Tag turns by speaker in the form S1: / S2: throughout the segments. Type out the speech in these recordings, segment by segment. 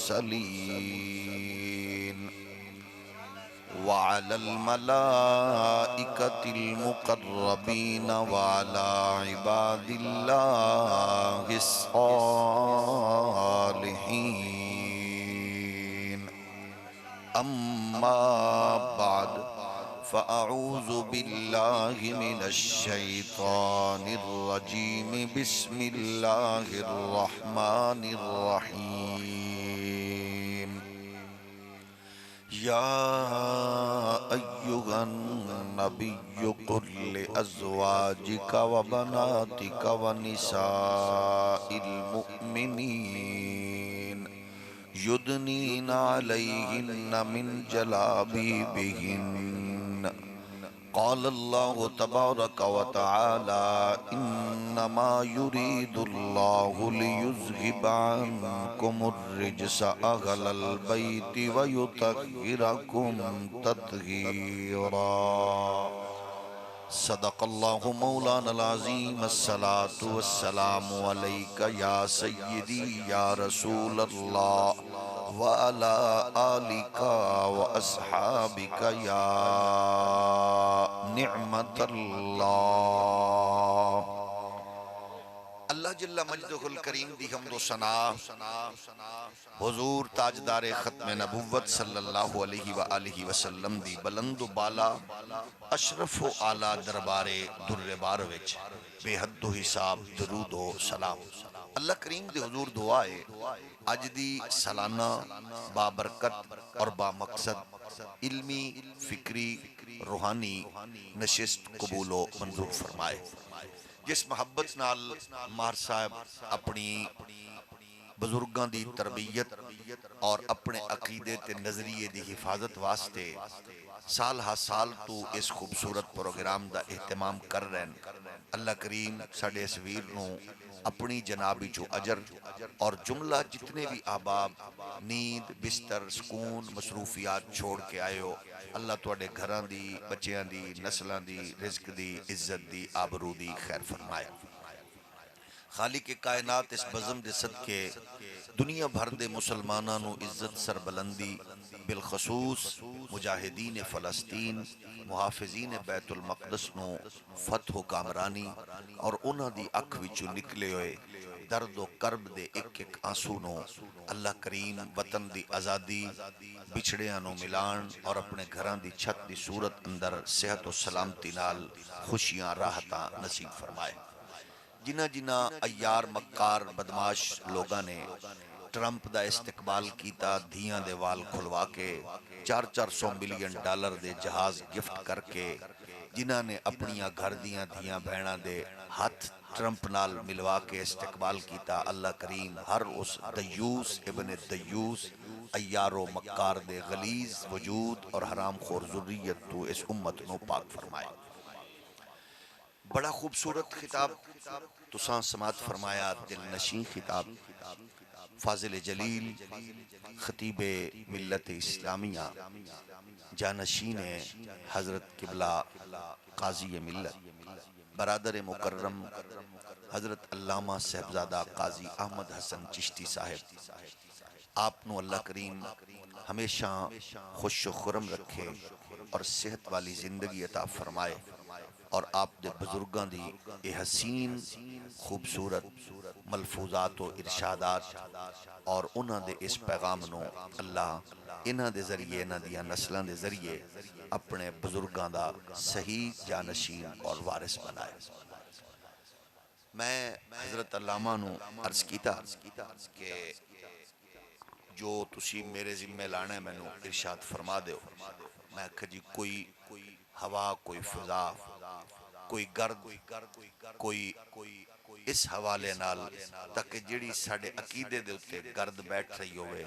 S1: والمرسلين وعلى الملائكة المقربين وعلى عباد الله الصالحين. أما بعد، فأعوذ بالله من الشيطان الرجيم. بسم الله الرحمن الرحيم. يا أيها النبي قل لأزواجك وبناتك ونساء المؤمنين يدنين عليهن من جلابيبهن. قال الله تبارك وتعالى: إنما يريد الله ليذهب عنكم الرجس أهل البيت ويطهركم تطهيرا. صدق الله مولانا العظيم. الصلاة والسلام عليك يا سيدي يا رسول الله وعلى آلك وأصحابك يا نعمت اللہ. اللہ جل مجدہ الکریم دی حمد و ثنا حضور تاجدار ختم نبوت صلی اللہ علیہ وآلہ وسلم دی بلند و بالا اشرف و اعلیٰ دربار در بار وچ بے حد و حساب درود و سلام. اللہ کریم دے حضور دعائے اج دی سالانہ بابرکت اور با مقصد علمی، فکری، روحانی نشست قبول و منظور فرمائے. جس محبت نال ماہر صاحب اپنی بزرگاں دی تربیت اور اپنے عقیدے تے نظریے دی حفاظت واسطے سال ہا سال تو اس خوبصورت پروگرام دا اہتمام کر رہے ہیں. اللہ کریم ساڑے اس ویر نو اپنی جنابی جو اجر اور جملہ جتنے بھی احباب نیند، بستر، سکون، مصروفیات چھوڑ کے آئے ہو، اللہ تواڈے گھراں دی، بچیاں دی، نسلاں دی، رزق دی، عزت دی، آبرو دی خیر فرمائے. خالق کائنات اس بزم دے صدقے دنیا بھر دے مسلمانانو عزت سربلندی، بالخصوص مجاہدین فلسطین، محافظین بیت المقدس نو فتح و کامرانی اور انہاں دی اکھ وچوں نکلے ہوئے درد و کرب دے ایک ایک آنسو نو اللہ کریم وطن دی آزادی، بچھڑیاں نو ملان اور اپنے گھراں دی چھت دی صورت اندر صحت و سلامتی نال خوشیاں راحتاں نصیب فرمائے. جنہ جنہ ایار مکار بدماش لوگاں نے ٹرمپ دا استقبال کیتا، دھیاں دے وال کھلوا کے 400 ملین ڈالر دے جہاز گفٹ کر کے، جنہ نے اپنیاں گھر دیاں دھیاں بہناں دے ہاتھ ٹرمپ نال ملوا کے استقبال کیتا، اللہ کریم ہر اس دیوس ابن دیوس ایار و مکار دے غلیظ وجود اور حرام خور ذریت تو اس امت نو پاک فرمائے. بڑا خوبصورت خطاب تساں سماعت فرمایا، دل نشین خطاب فاضل جلیل خطیب ملت اسلامیہ جانشین حضرت قبلہ قاضی ملت برادر مکرم حضرت علامہ صاحبزادہ قاضی احمد حسن چشتی صاحب. آپ نو اللہ کریم ہمیشہ خوش و خرم رکھے اور صحت والی زندگی عطا فرمائے، اور آپ دے بزرگاں دی اے حسین خوبصورت ملفوظات و ارشادات اور انہاں دے اس پیغام نو اللہ انہاں دے ذریعے، انہاں دیاں نسلاں دے ذریعے اپنے بزرگاں دا صحیح جانشین اور وارث بنائے. میں حضرت علامہ نو عرض کیتا کہ جو تسی میرے ذمہ لانا ہے میں نو ارشاد فرما دیو. میں کہا جی کوئی ہوا، کوئی فضا، کوئی گرد، کوئی اس حوالے نال تاکہ جڑی ساڑے عقیدے دے اتے گرد بیٹھ رہی ہوئے،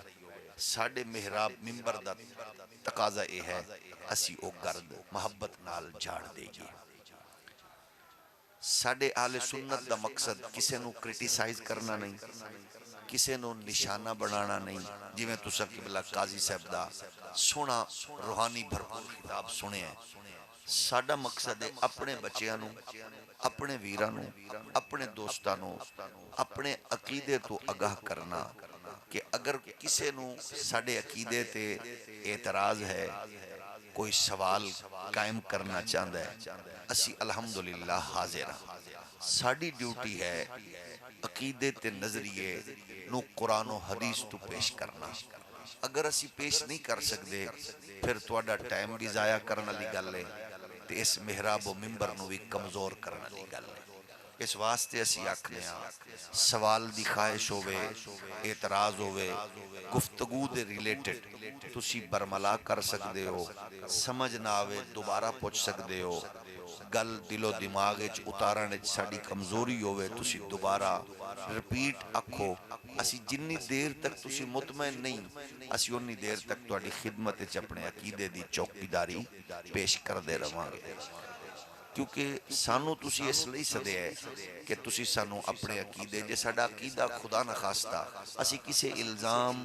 S1: ساڑے محراب ممبر دا تقاضا اے ہے اسی او گرد محبت نال جھاڑ دے گی. ساڑے اہل سنت دا مقصد کسے نو کرٹیسائز کرنا نہیں، کسے نو نشانہ بنانا نہیں. جی میں تسا قبلہ قاضی صاحب دا سونا روحانی بھرپور خطاب سنے ہیں. ساڑا مقصد ہے اپنے بچیاں، اپنے ویرانوں، اپنے دوستانوں، اپنے عقیدے تو آگاہ کرنا کہ اگر کسی نو ساڑے عقیدے تے اعتراض ہے، کوئی سوال قائم کرنا چاہتا ہے، اسی الحمدللہ حاضر ہیں۔ ساڑی ڈیوٹی ہے عقیدے تے نظریے نو قرآن و حدیث تو پیش کرنا۔ اگر اسی پیش نہیں کر سکتے پھر تواڈا ٹائم بھی ضائع کرنا لی گل ہے تے اس محراب و ممبر نو بھی کمزور کرنا لی گل ہے۔ اس واسطے اسی آکھنے ہاں سوال دی خواہش ہوئے، اعتراض ہوئے، گفتگو دے ریلیٹڈ تسی برملا کر سکتے ہو، سمجھ نہ آوے دوبارہ پوچھ سکتے ہو، گل دل و دماغ اچ اتارن اچ ساڑی کمزوری ہوئے تسی دوبارہ رپیٹ اکھو۔ اسی جنی دیر تک تسی مطمئن نہیں، اسی انی دیر تک تواڈی خدمت اچ اپنے عقیدے دی چوکیداری پیش کر دے رہاں گے، کیونکہ سانو تسی اس لئی سدے ہے کہ تسی سانو اپنے عقیدے جے ساڈا عقیدہ خدا نخواستہ اسی کسی الزام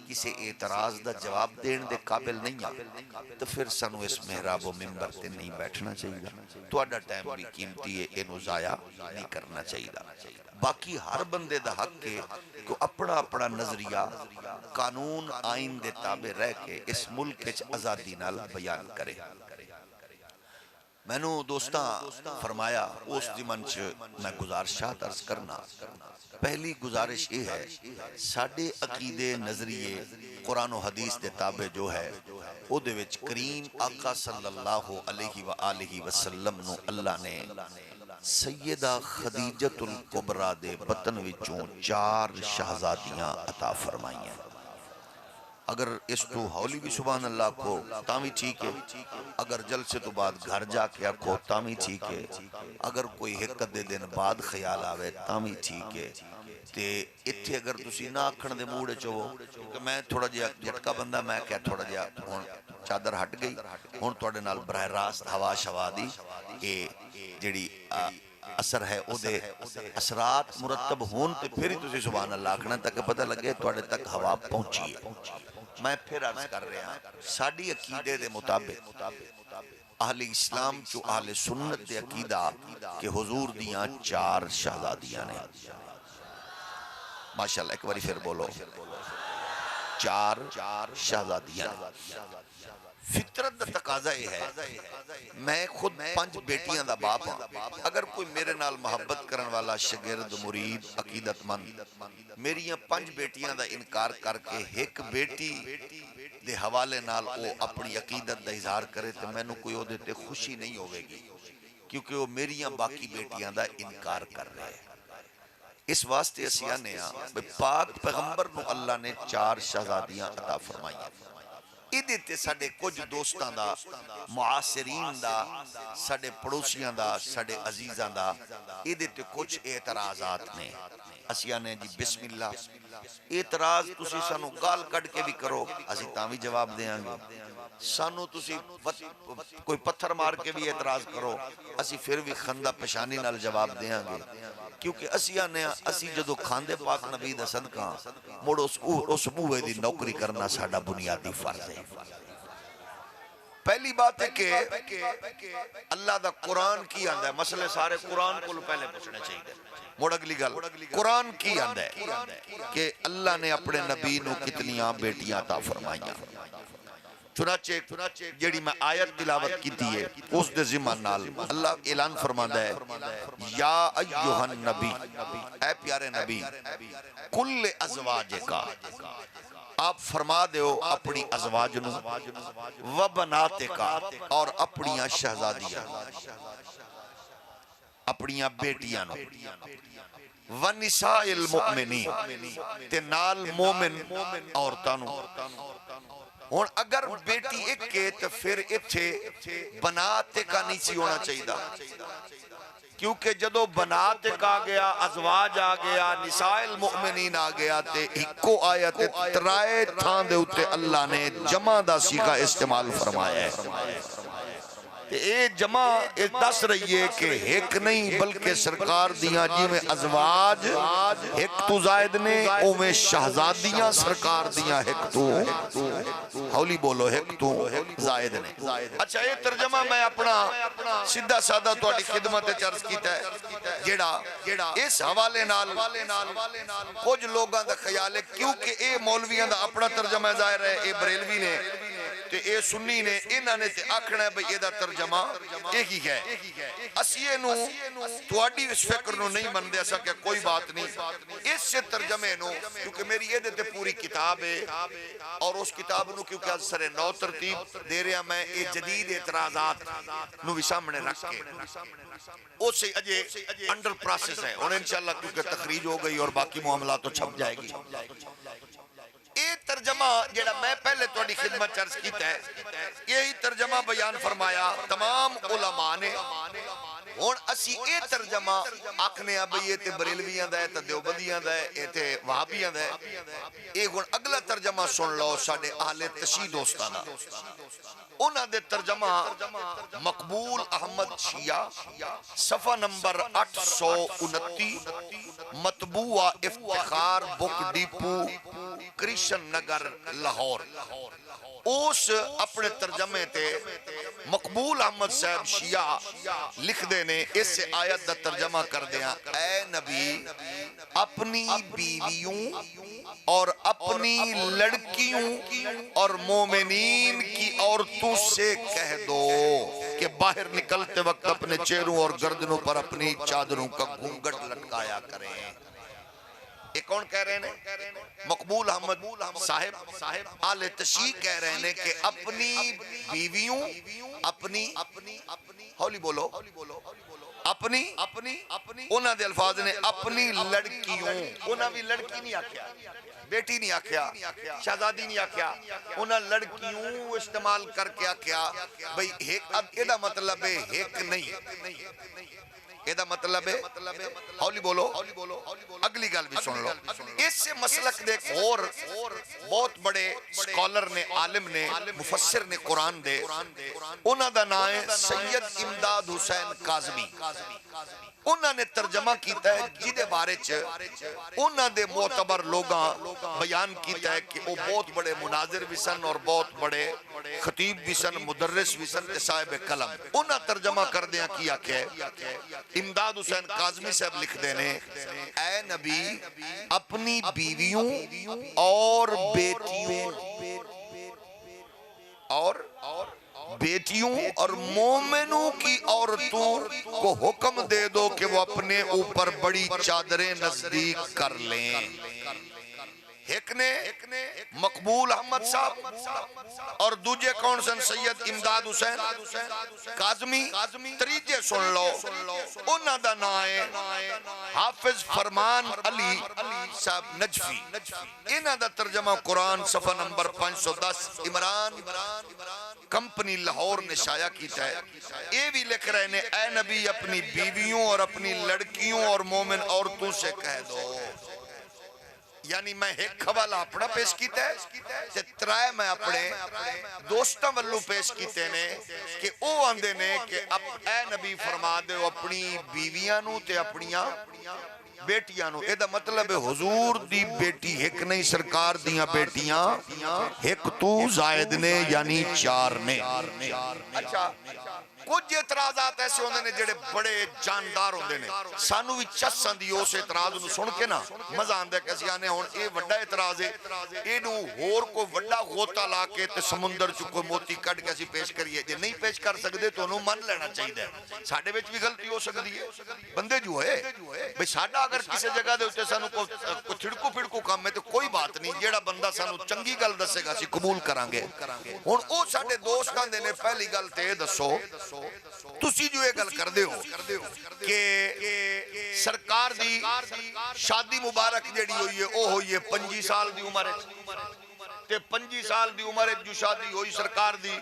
S1: کسی اعتراض دا جواب دین دے قابل نہیں ہیں تو پھر سانو اس محراب و ممبر تے نہیں بیٹھنا چاہیے، تواڈا ٹائم بھی قیمتی ہے، اینو ضائع نہیں کرنا چاہیے۔ باقی ہر بندے دا حق ہے کہ اپنا اپنا نظریہ قانون آئین دے تابع رہ کے اس ملک وچ آزادی نال بیان کرے۔ میں نے دوستاں فرمایا اس زمن میں گزارشات عرض کرنا، پہلی گزارش یہ ہے ساڑھے عقیدے نظریے قرآن و حدیث دے تابع جو ہے او دے وچ کریم آقا صلی اللہ علیہ وآلہ وسلم نو اللہ نے سیدہ خدیجۃ الکبریٰ دے بطن وچوں 4 شہزادیاں عطا فرمائی ہیں۔ اگر اس تو ہولی بھی سبحان اللہ کو تامی ٹھیک ہے، اگر جلسے تو بعد گھر جا کے آکھو تامی ٹھیک ہے، اگر کوئی حقت دے دن بعد خیال آوے تامی ٹھیک ہے۔ تے اتھے اگر تسی نہ آکھن دے موڑے چوہو کہ میں تھوڑا جیا جھٹکا بندہ میں کیا تھوڑا جیا چادر ہٹ گئی ہون توڑے نال براہ راست ہوا شوا دی اے جڑی اثر ہے او دے اثرات مرتب ہون تے پھر ہی تسی سبحان اللہ آکھنا تک پتہ لگے توڑے تک ہوا پہنچی ہے۔ میں پھر عرض کر رہے ہیں ساڑی عقیدے دے مطابق اہل اسلام چو اہل سنت دے عقیدہ کہ حضور دیاں 4 شہزادیاں نے، ماشاءاللہ ایک باری پھر بولو 4 شہزادیاں نے۔ فطرت دا تقاضا یہ ہے میں خود 5 بیٹیاں دا باپ ہاں، اگر کوئی میرے نال محبت کرن والا شگرد مرید عقیدت مند میریاں 5 بیٹیاں دا انکار کر کے ایک بیٹی دے حوالے نال او اپنی عقیدت دا اظہار کرے تو میں نو کوئی او دیتے خوشی نہیں ہوئے گی، کیونکہ وہ میریاں باقی بیٹیاں دا انکار کر رہے ہیں۔ اس واسطے اسیاں نے پاک پیغمبر نو اللہ نے 4 شہزادیاں عطا فرمائی ہیں۔ ایدے تے ساڑے کچھ دوستان دا، معاصرین دا، ساڑے پڑوسیاں دا، ساڑے عزیزان دا، ایدے تے کچھ اعتراضات نے۔ اسیاں نے جی بسم اللہ اعتراض تسی سانو گال کٹ کے بھی کرو اسی تاں بھی جواب دیں گے، سانو تسی کوئی پتھر مار کے بھی اعتراض کرو اسی پھر بھی خندہ پشانی نال جواب دیں گے، کیونکہ اسیاں نے اسی جدو کھاندے پاک نبی دا صدقہ موڑ اس بوئے دی نوکری کرنا ساڑا بنیادی فرض ہے۔ پہلی بات ہے کہ اللہ دا قرآن کی آندہ ہے، مسئلے سارے قرآن کو پہلے پوچھنے چاہیے۔ موڑ اگلی گل قرآن کی آندہ ہے کہ اللہ نے اپنے نبی نو کتنیاں بیٹیاں عطا فرمائیاں۔ چنانچہ جیڑی میں آیت تلاوت کی دیئے اس دے ذمہ نال اللہ اعلان فرماندہ ہے یا ایوہ النبی، اے پیارے نبی، کل ازواج کا آپ فرما دے ہو اپنی ازواج نو و بنات کا اور اپنیاں شہزادیاں اپنیاں بیٹیاں نو و نساء المؤمنین تے نال مومن عورتانو۔ اور اگر بیٹی ایک کے تو پھر اتھے بنات کا نیچی ہونا چاہیے، کیونکہ جدو بنات کا گیا ازواج آ گیا نساء المؤمنین آ گیا تے ایکو آیت ترائے تھان دے اتے اللہ نے جمع دا سیغہ استعمال فرمایا ہے۔ اے جمع اے دس رہی ہے کہ ایک نہیں بلکہ سرکار دیاں جی میں ازواج ایک تو زائد نے او میں شہزادیاں سرکار دیاں ایک تو ہولی بولو ایک تو زائد نے. اچھا یہ ترجمہ میں اپنا سدھا سادہ تواڈی خدمت چرچ کیتا ہے جیڑا اس حوالے نال کچھ لوگاں دا خیال ہے کیونکہ اے مولویاں دا اپنا ترجمہ ظاہر ہے اے بریلوی نے تے اے سنی نے انہاں نے تے آکھنا ہے بھئی اے دا ترجمہ ایک ہی ہے. اسیے نو تواڈی اس فکر نو نہیں مندے اسا کہ کوئی بات نہیں اس سے ترجمے نو کیونکہ میری یہ تے پوری کتاب ہے اور اس کتاب نو کیونکہ از سر نو ترتیب دے رہا میں اے جدید اعتراضات نو بھی سامنے رکھ کے اس سے اجے انڈر پروسیس ہے اور انشاءاللہ کیونکہ تخریج ہو گئی اور باقی معاملات تو چھپ جائے گی. اے ترجمہ جیڑا میں پہلے توڑی خدمت چرچ کیتا ہے یہی ترجمہ بیان فرمایا تمام علماء نے. اور اسی اے ترجمہ آکھنے اب یہ تے بریلویاں دا ہے تے دیوبندیاں دا ہے یہ تے وہابیاں دا ہے. ایک اگلا ترجمہ سن لو ساڑھے اہل تشیع دوستانہ انہاں دے ترجمہ مقبول احمد شیعہ صفحہ number 829 مطبوعہ Iftikhar book depot Krishna Nagar Lahore اس اپنے ترجمے تے مقبول احمد صاحب شیعہ لکھ دینے اس سے آیت دا ترجمہ کر دیا اے نبی اپنی بیویوں اور اپنی لڑکیوں اور مومنین کی عورتوں سے کہہ دو کہ باہر نکلتے وقت اپنے چہروں اور گردنوں پر اپنی چادروں کا گھونگھٹ لٹکایا کریں. ایک کون کہہ رہے ہیں مقبول احمد صاحب آل تشیع کہہ رہے ہیں کہ اپنی بیویوں اپنی ہولی بولو اپنی انہاں دے الفاظ نے اپنی لڑکیوں انہاں بھی لڑکی نہیں آکھیا بیٹی نہیں آکھیا شہزادی نہیں آکھیا انہاں لڑکیوں استعمال کر کے آکھیا بھئی ایک اب ایدہ مطلب ہے ایک نہیں ایدہ مطلب ہے ہولی بولو اگلی گل بھی سن لو. اس سے مسلک دے اور بہت بڑے سکولر نے عالم نے مفسر نے قرآن دے انہاں دا نام ہے سید امداد حسین کاظمی. انہاں نے ترجمہ کیتا ہے جدے بارے انہاں دے معتبر لوگاں بیان کیتا ہے کہ وہ بہت بڑے مناظر بھی سن اور بہت بڑے خطیب بھی سن مدرس بھی سن صاحب قلم. انہاں ترجمہ کر دیا کیا کہ امداد حسین کاظمی صاحب لکھ دینے اے نبی اپنی بیویوں اور بیٹیوں اور مومنوں کی عورتوں کو حکم دے دو کہ وہ اپنے اوپر بڑی چادریں نزدیک کر لیں. ایک نے مقبول احمد صاحب اور دوجے کون سن سید امداد حسین کاظمی. تریجے سن لو انہاں دا نام ہے حافظ فرمان علی صاحب نجفی. انہاں دا ترجمہ قرآن صفحہ نمبر 510 عمران کمپنی لاہور نے شائع کیتا ہے. یہ بھی لکھ رہے ہیں اے نبی اپنی بیویوں اور اپنی لڑکیوں اور مومن عورتوں سے کہہ دو. یعنی میں ایک حوالہ اپنا پیش کیتا ہے ترائے میں اپنے دوستاں والوں پیش کیتے نے کہ او آندے نے کہ اے نبی فرما دے اپنی بیویاں نو تے اپنیاں بیٹیاں نو. اے دا مطلب ہے حضور دی بیٹی ایک نہیں سرکار دیاں بیٹیاں ایک تو زائد نے یعنی 4 نے. اچھا کچھ اعتراضات ایسے ہوندے نے جڑے بڑے جاندار ہوندے نے سانو بھی چساں دی اس اعتراض نو سن کے نا مزہ آندا ہے کہ اسی آنے ہن اے وڈا اعتراض ہے اینو ہور کو وڈا غوطہ لا کے تے سمندر چ کوئی موتی کڈ کے اسی پیش کریے جے نہیں پیش کر سکدے تو انہوں من لینا چاہیے. ساڈے وچ بھی غلطی ہو سکدی ہے بندے جو ہے بھئی ساڈا اگر کسی جگہ دے اوتے سانو کوئی چھڑکو پھڑکو کام ہے تو کوئی بات نہیں جیڑا بندہ سانو چنگی گل دسے گا اسی قبول کران گے. ہن او ساڈے دوست کہندے نے پہلی گل تے دسو تسی جو یہ گل کر دے ہو کہ سرکار دی شادی مبارک جڑی ہوئی ہے او ہوئی ہے 25 سال دی عمر تے 25 سال دی عمر جو شادی ہوئی سرکار دی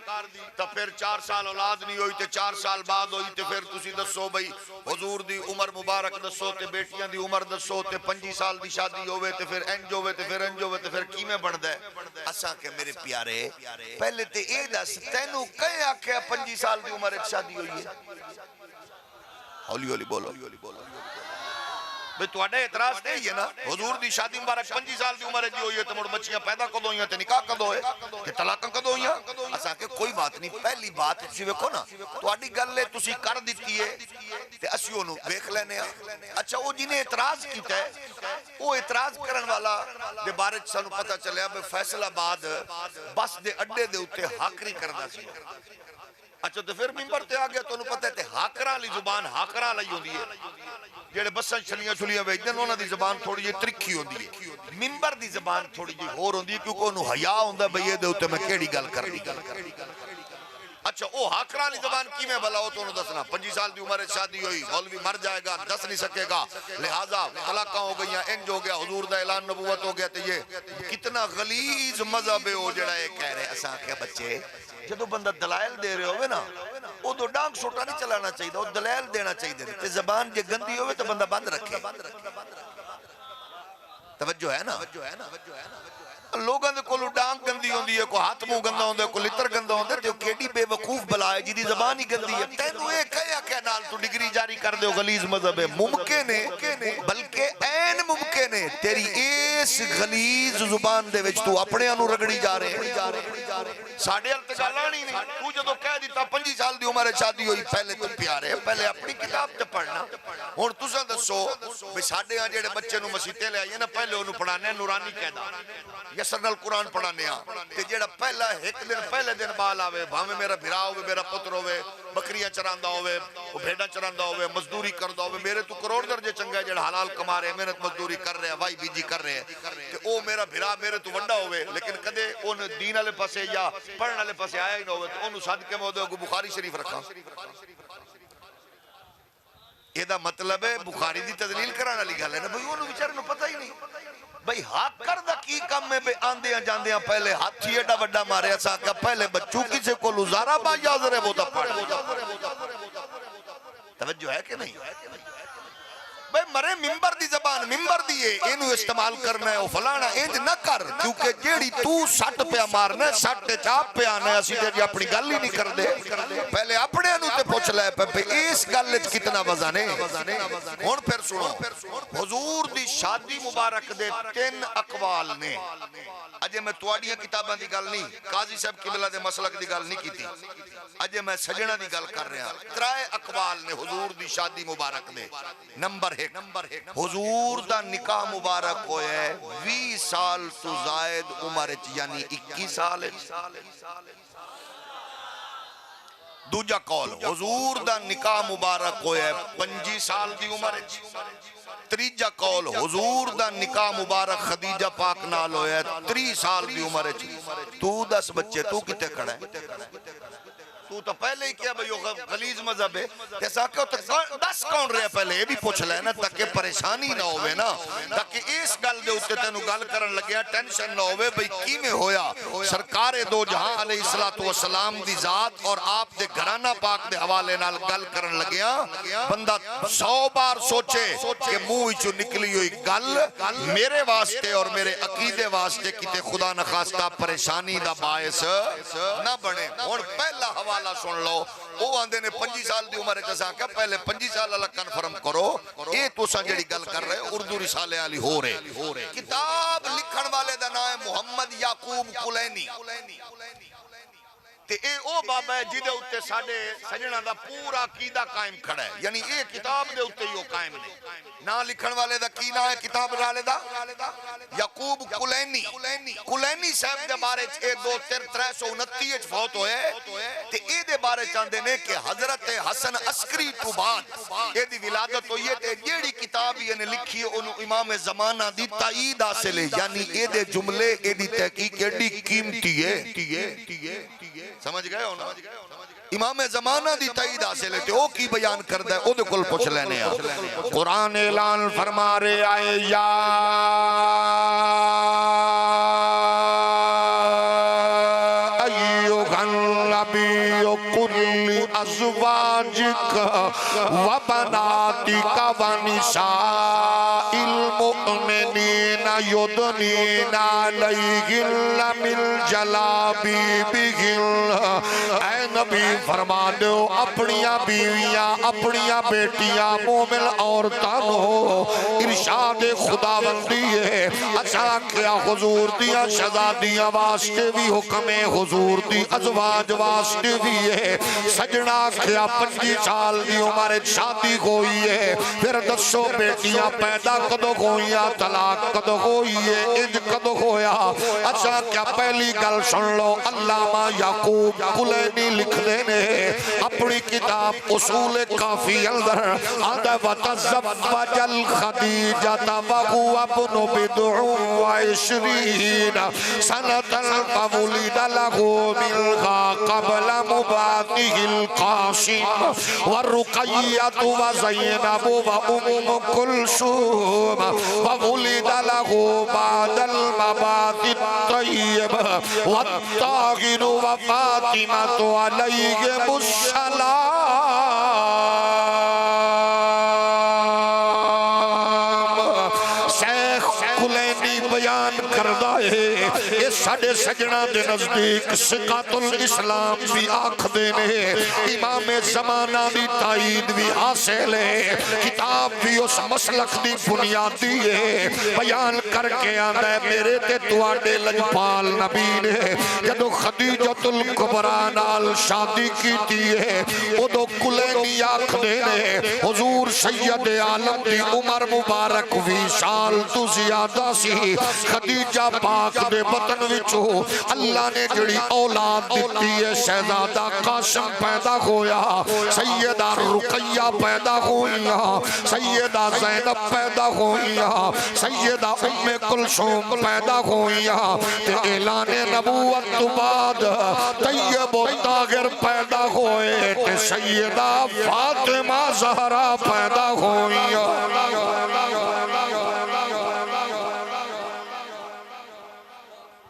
S1: تا پھر 4 سال اولاد نہیں ہوئی تے 4 سال بعد ہوئی تے پھر تسی دسو بھئی حضور دی عمر مبارک دسو تے بیٹیاں دی عمر دسو تے 25 سال دی شادی ہوئے تے پھر انج ہوئے تے پھر انج ہوئے تے پھر کی میں بڑھ دے اساں کہ میرے پیارے پہلے تے اے دس تینوں کہیں آکھے 25 سال دی عمر ایک شادی ہوئی ہے ہولی ہولی بولو بھئی تو اڈے اعتراض نہیں ہے نا حضور دی شادی مبارک 25 سال دی عمر جی ہوئی ہے تو مڑ بچیاں پیدا کدو ہوئی ہیں تے نکاح کدو ہوئے تے طلاقاں کدو ہوئی ہیں اساں کہ کوئی بات نہیں پہلی بات تسی ویکھو نا تو اڈی گل ہے تسی کر دیتی ہے تے اسی اونوں ویکھ لینے ہاں اچھا وہ جنہیں اعتراض کیتا ہے وہ اعتراض کرن والا دے بارے سانوں پتہ چلیا بھئی فیصل آباد بس دے اڈے دے اوتے حاکری کردا سی اچھا تو پھر ممبر تے آ گیا تو انہوں پتہ ہے تے حاکراں لی زبان حاکراں لئی ہوندی ہے جیڑے بساں چھلیاں چھلیاں ویجدن انہاں دی زبان تھوڑی جی ترکھی ہوندی ہے ممبر دی زبان تھوڑی جی ہور ہوندی ہے کیونکہ انہوں حیا ہوندا بھئی یہ دے ہوتے میں کیڑی گل کرنی اچھا او حاکراں لی زبان کی میں بھلا ہو تو انہوں دسنا 25 سال دی عمر شادی ہوئی مولوی مر جائے گا دس نہیں سکے گا لہٰذا طلاقاں ہو گئیاں انج ہو گیا حضور دا اعلان نبوت ہو گیا تو یہ کتنا غلیظ مذہب ہے وہ جڑا یہ کہہ رہے اساں کہ بچے جدو بندہ دلائل دے رہے ہوئے نا وہ دو ڈانگ سوٹا نہیں چلانا چاہیے وہ دلائل دینا چاہیے تے زبان جے گندی ہوئے تو بندہ بند رکھے توجہ ہے نا لوگاں دے کولو ڈانگ گندی ہوندی ہے کوئی ہاتھ منہ گندا ہوندا ہے کوئی لتر گندا ہوندا ہے تے کیڑی بے وقوف بلا ہے جدی زبان ہی گندی ہے تینوں اے کہیا کہ نال تو ڈگری جاری کر دے غلیظ مذہب ہے ممکن ہے بلکہ عین ممکن ہے تیری اس غلیظ زبان دے وچ تو اپنے انو رگڑی جا رہے ساڈے ال تے گل آنی نہیں تو جدوں کہہ دیتا 25 سال دی عمر شادی ہوئی پہلے تو پیارے پہلے اپنی کتاب تے پڑھنا ہن تساں دسو بے ساڈے ہاں جڑے بچے نو مسیتے لے آئیے نا پہلے اونوں پڑھانے نورانی قاعدہ یسر نال قرآن پڑھانے ہاں تے جڑا پہلا ایک دن پہلے دن بال آوے بھاویں میرا بھرا ہوے میرا پتر ہوے بکریاں چراندا ہوے او بھیڈاں چراندا ہوے مزدوری کردا ہوے میرے تو کروڑ درجے چنگا ہے جڑا حلال کما رہے محنت مزدوری کر رہے وائی بیجی کر رہے تے او میرا بھرا میرے تو وڈا ہوے لیکن کدے اون دین والے پاسے یا پڑھن والے پاسے آیا ہی نہ ہوے تے اونوں صدقے میں اودے بخاری شریف رکھاں یہ دا مطلب ہے بخاری دی تدلیل کرانا والی گل ہے نا بھئی اونوں بیچارے نوں پتہ ہی نہیں بھئی ہاتھ کر دا کی کم میں بے آندیاں جاندیاں پہلے ہاتھی ایڈا وڈا مارے ایسا کہ پہلے بچوں کسے کو لزارہ با یازر ہے وہ دا پڑھ توجہ ہے کہ نہیں بھئی مرے ممبر دی زبان ممبر دیئے اینو استعمال کرنا ہے او فلانا انج نہ کر کیونکہ جیڑی تو سٹ پہ مارنا ہے سٹ چاپ پہ آنا ہے اسی جی اپنی گل ہی نہیں کر دے پہلے اپنے انو تے پوچھ لائے پہ اس گل کتنا وزن ہے ہون پھر سنو حضور دی شادی مبارک دے 3 اقوال نے اجے میں تواڈیاں کتاباں دی گل نہیں قاضی صاحب قبلہ دے مسلک دی گل نہیں کیتی اجے میں سجنہ دی گل کر رہا 3 اقوال نے حضور دی شادی مبارک دے نمبر حضور دا نکاح مبارک ہوئے ہے 20 سال تو زائد عمر یعنی 21 سال دوجا قول حضور دا نکاح مبارک ہوئے ہے 25 سال دی عمر تریجا قول حضور دا نکاح مبارک خدیجہ پاک نال ہوئے ہے 30 سال دی عمر تو 10 بچے تو کتے کھڑا ہے تو پہلے ہی کیا بھئی غلیظ مذہب ہے جیسا کہ 10 کون رہے پہلے یہ بھی پوچھ لے نا تاکہ پریشانی نہ ہوئے نا تاکہ اس گل دے اتے تینوں گل کرن لگیا ٹینشن نہ ہوئے بھئی کی میں ہویا سرکار دو جہاں علیہ السلام دی ذات اور آپ دے گھرانہ پاک دے حوالے نال گل کرن لگیا بندہ 100 بار سوچے کہ منہ چو نکلی ہوئی گل میرے واسطے اور میرے عقیدے واسطے کتے خدا نخواستہ پریشانی دا باعث نہ بنے اور پہلا حوالہ سن لو وہ آندے نے 25 سال دی عمر جیسا کہ پہلے 25 سال اللہ کنفرم کرو اے تو سنجڑی گل کر رہے اردو رسالے علی ہو رہے کتاب لکھن والے دا نام ہے محمد یعقوب کلینی تے اے او بابا ہے جدے اتے ساڑے سجنہ دا پورا عقیدہ قائم کھڑا ہے یعنی اے کتاب دے اتے ہی قائم نہیں نا لکھن والے دا کی نا ہے کتاب رالے دا یعقوب کلینی صاحب دے بارے 329 فوت ہوئے تے اے دے بارے چاندے نے کہ حضرت حسن عسکری تو بعد اے دی ولادت ہوئی ہے تے جیڑی کتاب یہ نے لکھی ہے انہوں امام زمانہ دی تائید حاصل ہے یعنی اے دے جملے اے دی تحقیق ایڈی قیمتی ہے سمجھ گئے ہو نا امام زمانہ دی تائید حاصل ہے او کی بیان کردہ ہے او دے کل پوچھ لینے قرآن اعلان فرما رہے آئے یا ازواجک و بناتک و نساء المؤمنین یدنین علیہن من جلابیبہن۔ اے نبی فرما دو اپنیاں بیویاں اپنیاں بیٹیاں مومن عورتانو ارشاد خداوندی ہے۔ اچھا کیا حضور دیا شہزادیاں واسطے بھی حکم ہے، حضور دی ازواج واسطے بھی ہے۔ سجنا کیا 25 سال دی عمر شادی ہوئی ہے، پھر دسو بیٹیاں پیدا کدو ہوئیاں، طلاق کدو ہوئی ہے، انج کدو ہویا۔ اچھا کیا پہلی گل سن لو، علامہ یعقوب کلینی لکھ دینے اپنی کتاب اصول کافی اندر آدھا وَتَزَوَّجَ الْخَدِیجَةَ وَهُوَ ابْنُ بِضْعٍ وَعِشْرِینَ سَنَةً فَوُلِدَ لَهُ مِنْهَا قَبْلَ مُبَعْثِهِ الْقَاسِمُ وَالرُّقَيَّةُ وَزَيْنَبُ وَأُمُّ كُلْثُومَ وَوُلِدَ لَهُ بَعْدَ الْمَبْعَثِ الطَّيِّبِ وَالطَّاهِرُ وَفَاطِمَةُ عَلَيْهِمُ السَّلَامُ۔ بیان کردہ ہے یہ ساڑھے سجنہ دے نزدیک سقاط الاسلام بھی آنکھ دینے، امام زمانہ دی تائید بھی حاصل ہے، کتاب بھی اس مسلک دی بنیادی ہے۔ بیان کر کے آندہ ہے میرے تے تواڈے لجپال نبی نے جدو خدیجۃ الکبریٰ نال شادی کی تھی ہے ادو کلینی آنکھ دینے حضور سید عالم دی عمر مبارک 20 سال تو زیادہ سی۔ خدیجہ پاک دے بطن وچو اللہ نے جڑی اولاد دیتی ہے، شہزادہ قاسم پیدا ہویا، سیدہ رقیہ پیدا ہوئیاں، سیدہ زینب پیدا ہوئیاں، سیدہ ام کلثوم پیدا ہوئیاں، تے اعلان نبوت بعد طیب و طاہر پیدا ہوئے، تے سیدہ فاطمہ زہرا پیدا ہوئیاں۔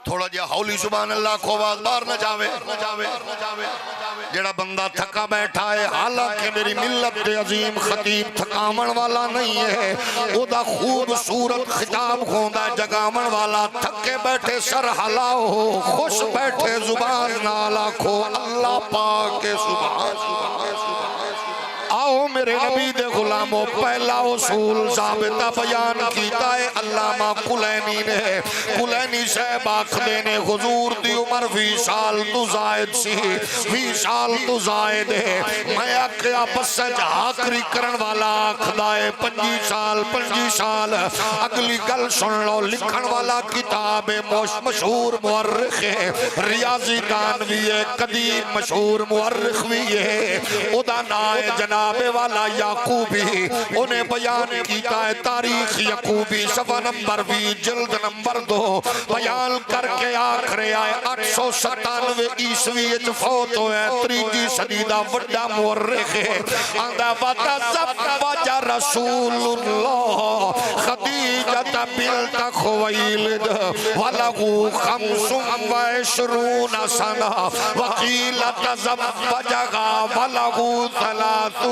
S1: تھوڑا جا ہولی سبحان اللہ کو آواز بار نہ جاوے، جڑا بندہ تھکا بیٹھا ہے، حالانکہ میری ملت دے عظیم خطیب تھکامن والا نہیں ہے، او دا خوبصورت خطاب ہوندہ جگامن والا، تھکے بیٹھے سر ہلاؤ، خوش بیٹھے زبان نالا کھو، اللہ پاک سبحان۔ آؤ میرے نبی دے غلاموں، پہلا اصول ضابطہ بیان کیتا ہے علامہ کلینی نے۔ کلینی صاحب آنکھ دینے حضور دی عمر 20 سال تو زائد سی، 20 سال تو زائد ہے۔ میں آکھیا بسج آخری کرن والا آنکھ دائے 25 سال۔ اگلی گل سن لو، لکھن والا کتاب مشہور مورخ ہے، ریاضی دان بھی ہے، قدیم مشہور مورخ بھی ہے، ادا نائے جناب والا یعقوبی، انہیں بیان کیتا ہے تاریخ یعقوبی صفحہ نمبر 20 جلد نمبر 2 بیان کر کے آخرے آئے 897 عیسوی فوت ہوئے، 3 صدی دا وڈا مورخ ہے۔ آندہ وَتَزَوَّجَ رسول اللہ خدیجۃ بنت خویلد وَلَهُ 25 سنہ وقیل تزوجها وَلَهُ 30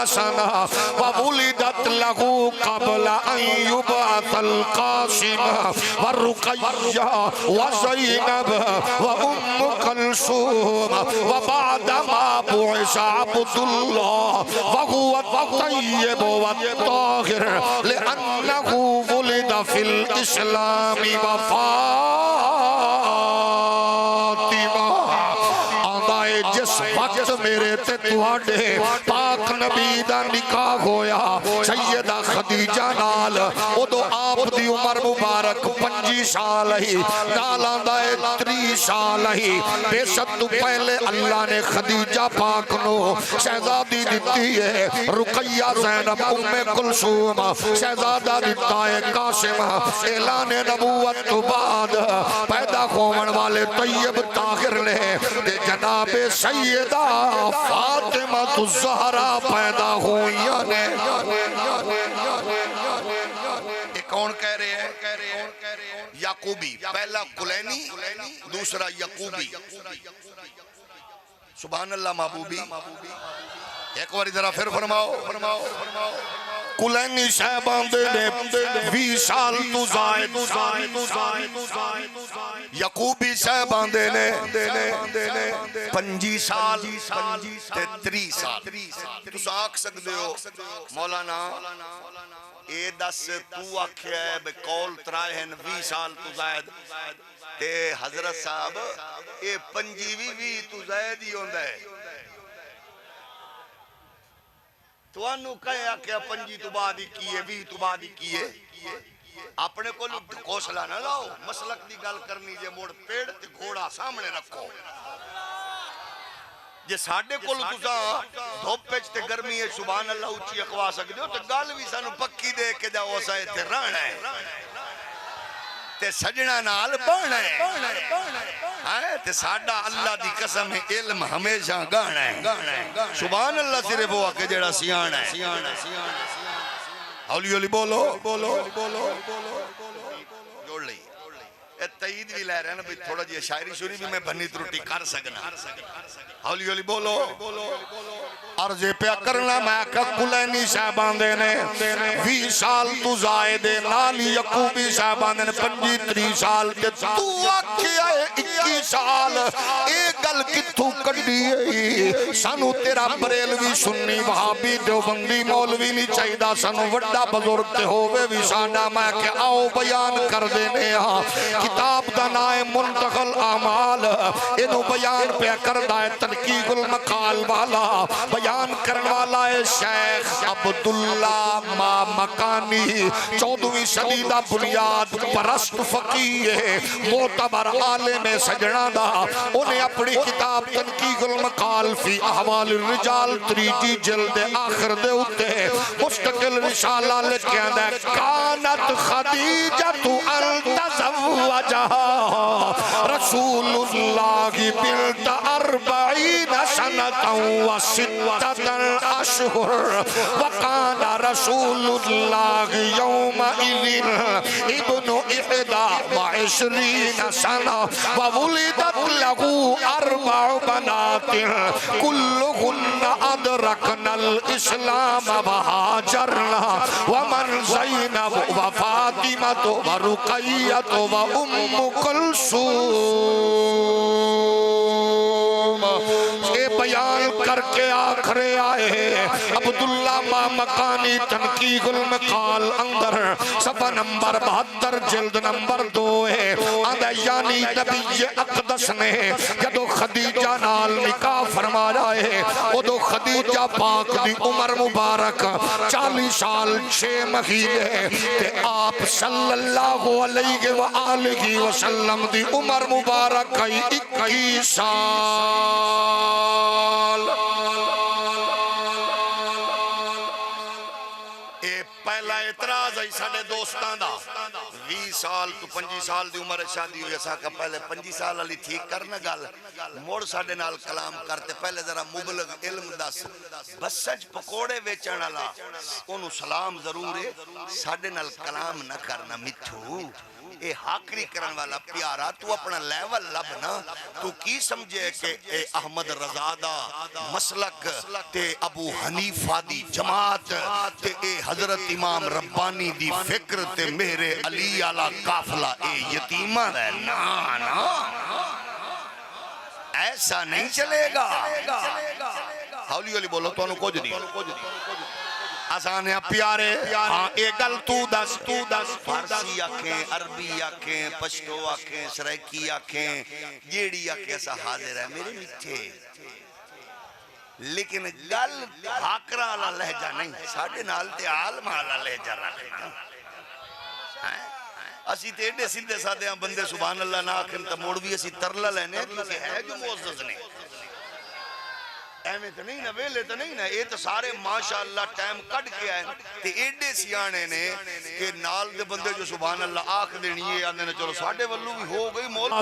S1: سنہ وولدت له قبل ان يبعث القاسم والرقیہ وزینب وام کلثوم وبعد ما بعث عبد اللہ وهو الطیب والطاہر لأنه ولد في الاسلام جس وقت میرے تے تواڈے پاک نبی دا نکاح ہویا سیدہ خدیجہ نال، ادو آپ دی عمر مبارک 25 سال ہی، نالاں دا 30 سال ہی۔ بے شک تو پہلے اللہ نے خدیجہ پاک نو شہزادی دیتی ہے، رقیہ زینب ام کلثوم شہزادہ دیتا ہے قاسم۔ اعلان نبوت تو بعد پیدا ہونے والے طیب طاہر نے جناب سیدہ فاطمہ الزہرا پیدا ہوئیاں نے۔ کون کہہ رہے ہیں؟ یعقوبی، پہلا کلینی دوسرا یعقوبی۔ سبحان اللہ محبوبی ایک بار ذرا پھر فرماؤ کلینی صاحبان دے 20 سال تو زائد یعقوبی صاحبان دے 25 سال تے 30 سال تُس آکھ سکتے ہو مولانا اے دس تو آکھیا ہے بے قول ترائے ہیں 20 سال تو زائد تے حضرت صاحب اے 25 تو زائد ہی ہوندہ ہے تو انہوں کہا کہ 25 تو بعد ہی کیے 20 تو بعد ہی کیے اپنے کو کوسلا نہ لاؤ مسلک دی گل کرنی جے موڑ پیڑ تے گھوڑا سامنے رکھو جے ساڑھے کو تساں دھوپ پچ تے گرمی ہے سبحان اللہ اچھی اخوا سکتے ہو تے گل بھی سانو پکی دے کے جاؤ اسا تے رہنا ہے تے سجنہ نال بہنا ہے تے ساڑھا اللہ دی قسم ہے علم ہمیشہ گانا ہے سبحان اللہ صرف ہوا کہ جڑا سیانا ہے ہولی ہولی بولو جوڑ لئی تئید بھی لے رہے ہیں نا تھوڑا جی شاعری شوری بھی میں بھنی تروٹی کر سکنا ہولی ہولی بولو عرض پہ کرنا میں کہ کلینی صاحبان دے نے 20 سال تو زائدے نالی یعقوبی صاحبان دے 25 سال تے تو آکھیا ہے 21 سال اے گل کتھوں کڈی ہے سانو تیرا بریلوی سنی وہابی دیوبندی مولوی نہیں چاہیدا سانو وڈا بزرگ تے ہووے وی ساڈا میں کہ آؤ بیان کر دینے ہاں کتاب دا نام منتقل اعمال انہوں بیان پہ کردہ ہے تنقیق المقال والا بیان کرنے والا ہے شیخ عبداللہ مامکانی 14ویں صدی دا بنیاد پرست فقیہ معتبر عالم سجنہ دا انہیں اپنی کتاب تنقیق المقال فی احوال الرجال 3 جلد آخر دے ہوتے مستقل رسالہ لکھیں دے کانت خدیجت التزوج رسول اللہ بلت 40 سنة و6 اشہر وقال رسول اللہ یومئذ ابن 21 سنة وولدت له 4 بنات كلهن أدركن الإسلام وهاجرن ومن زينب وفاطمة ورقية وأم كلثوم یہ بیان کر کے آخرے آئے عبداللہ مامکانی تنقیق المقال اندر صفحہ نمبر 72 جلد نمبر 2 ہے آدھا یعنی نبی اقدس نے جدو خدیجہ نال نکاح فرمایا ہے ادو خدیجہ پاک دی عمر مبارک 40 سال 6 مہینے تے آپ صلی اللہ علیہ وآلہ وسلم دی عمر مبارک 21 سال اے پہلا اعتراض ہے ساڑھے دوستان دا 20 سال تو 25 سال دی عمر شادی ہوئی ایسا کہ پہلے 25 سال علی ٹھیک کرنا گال موڑ ساڑھے نال کلام کرتے پہلے ذرا مبلغ علم دس بس سچ پکوڑے ویچن والا انہوں سلام ضرور ہے ساڑھے نال کلام نہ کرنا مٹھو اے حاکری کرن والا پیارا تو اپنا لیول لبنا تو کی سمجھے کہ اے احمد رضادہ مسلک تے ابو حنیفہ دی جماعت تے اے حضرت امام ربانی دی فکر تے میرے علی علا قافلہ اے یتیمہ ہے نا ایسا نہیں چلے گا ہولی ہولی بولو تو انہوں کو جدی آسان ہے پیارے ہاں اے گل تو دس فارسی آکھیں عربی آکھیں پشتو آکھیں سرائکی آکھیں جیڑی آکھیں ایسا حاضر ہے میرے میٹھے لیکن گل حاکرہ علا لہجہ نہیں ساڑھے نال تے عالم علا لہجہ رکھنا اسی تے ایڈے سیدھے سادھے ہم بندے سبحان اللہ نہ آکھیں تا موڑ بھی اسی ترلا لینے کیونکہ ہے جو معزز نے ایمیں تو نہیں نا ویلے تو نہیں نا اے تو سارے ماشاءاللہ ٹائم کٹ کے آئے تے ایڈے سیانے نے کہ نال دے بندے جو سبحان اللہ آنکھ دینی ہے آنے نے چلو ساڑھے والو بھی ہو گئی مولا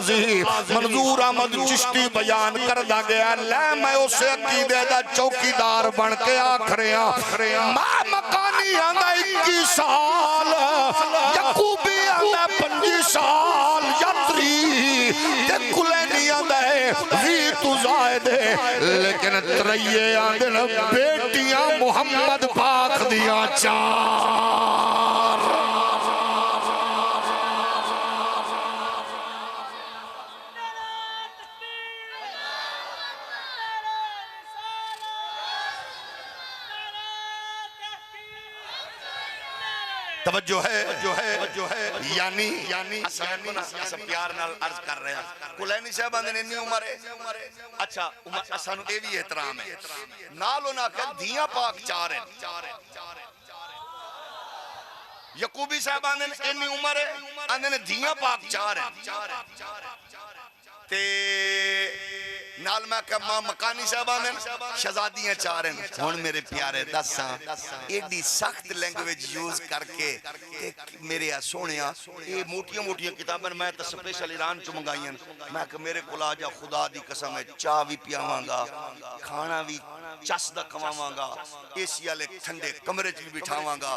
S1: منظور احمد چشتی بیان کردہ گیا لے میں اسے عقیدے دا چوکیدار بن کے آکھرے ماں مکانی آندہ 21 سال یعقوبی آندہ 25 سال یاتری تے کلینی آندہ ہے بھی تو زائد لیکن تریے آدن بیٹیاں محمد پاک دیاں چار توجہ ہے یعنی اسا پیار نال عرض کر رہے ہیں کلینی صاحب نے انی عمر ہے اچھا اسانو اے بھی احترام ہے نال انہاں کہ دھیاں پاک چار ہیں یعقوبی صاحب نے انی عمر ہے اندھے دھیاں پاک چار ہیں تے نال میں کہا مکانی صاحبہ نے شہزادیاں چار ہیں ہون میرے پیارے دساں ایڈی سخت لینگویج یوز کر کے میرے سونیاں یہ موٹیاں کتابیں میں تا سپیشل ایران چو منگائی ہیں میں کہا میرے کلا جا خدا دی قسم ہے چاہ بھی پیاواں گا کھانا بھی چس دا کماواں گا ایسی والے ٹھنڈے کمرے چ بھی بٹھاواں گا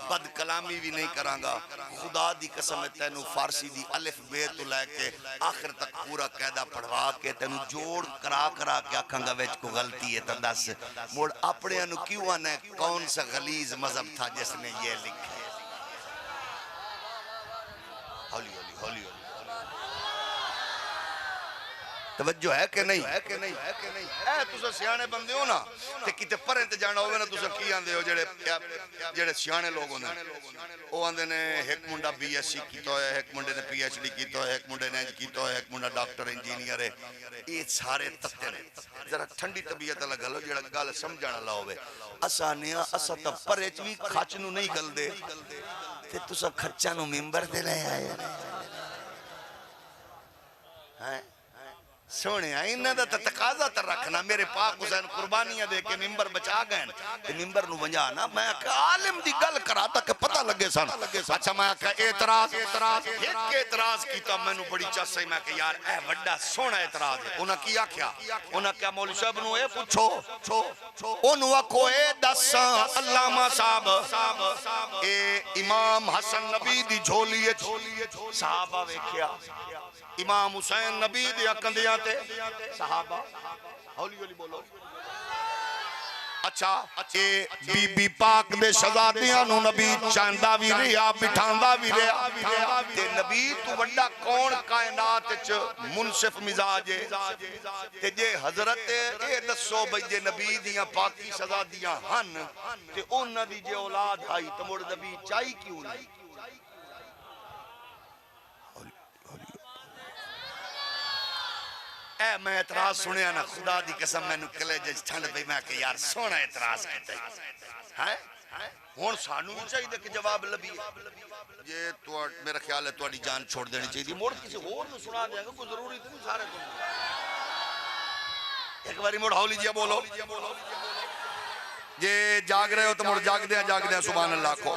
S1: بد کلامی بھی نہیں کراں گا خدا دی قسم ہے تینو فارسی دی الف بے تو لے کے آخر تک پورا قاعدہ پڑھوا کے تینو جوڑ کرا کے آکھاں گا ویچ کو غلطی ہے تا دس موڑ اپنے انو کیوں آنے کون سا غلیظ مذہب تھا جس نے یہ لکھا ہے ہولی توجہ ہے کہ نہیں اے تُسا سیانے بندے ہو نا تے کتے پریں تے جانا ہوئے نا تُسا کی آندے ہو جڑے سیانے لوگ ہونے وہ آندے نے ایک منڈا بی ایس سی کیتا ہے ایک منڈے نے پی ایچ ڈی کیتا ہے ایک منڈے نے انج کیتا ہے ایک منڈا ڈاکٹر انجینئر ہے یہ سارے تتے نے ذرا ٹھنڈی طبیعت لگا لو جڑا گال سمجھانا لاؤ اسانیاں اسا تا پرچ بھی کھچ نو نہیں گل دے تے تُسا کھچا نو ممبر دے لے آئے ہیں سونے انہاں دا تقاضا تے رکھنا میرے پاک حسین قربانیاں دے کے ممبر بچا گئے تے ممبر نو ونجانا میں کہ عالم دی گل کرا تاکہ پتہ لگے سن اچھا میں کہ اعتراض ایک اعتراض کیتا مینوں بڑی چس ہے میں کہ یار اے بڑا سونا اعتراض ہے انہاں کی آکھیا انہاں کیا مولوی صاحب نو اے پوچھو انہوں آکھو اے دس علامہ صاحب اے امام حسن نبی دی جھولی صحابہ ویکھیا امام حسین نبی دیا کندیاں تے صحابہ ہولی بولو اچھا اے بی بی پاک دے شہزادیاں نو نبی چاندہ بھی رہا بٹھاندہ بھی رہا تے نبی تو بڑا کون کائنات چ منصف مزاج تے جے حضرت اے دسو بھئی جے نبی دیاں پاکی شہزادیاں ہن تے انہاں دی جے اولاد آئی تے مڑ نبی چاہی کیوں نہیں اے میں اعتراض سنیا نا خدا دی قسم میں نکلے جج ٹھنڈ پہ میں کہ یار سونا اعتراض کیتا ہے ہون سانو بھی چاہیے کہ جواب لبی یہ میرا خیال ہے تواڈی جان چھوڑ دینی چاہیے موڑ کسی اور نو سنا دیا گا کوئی ضروری تو نہیں سارے تو ایک باری موڑ ہولی جی بولو یہ جاگ رہے ہو تو موڑ جاگ دیا سبحان اللہ کو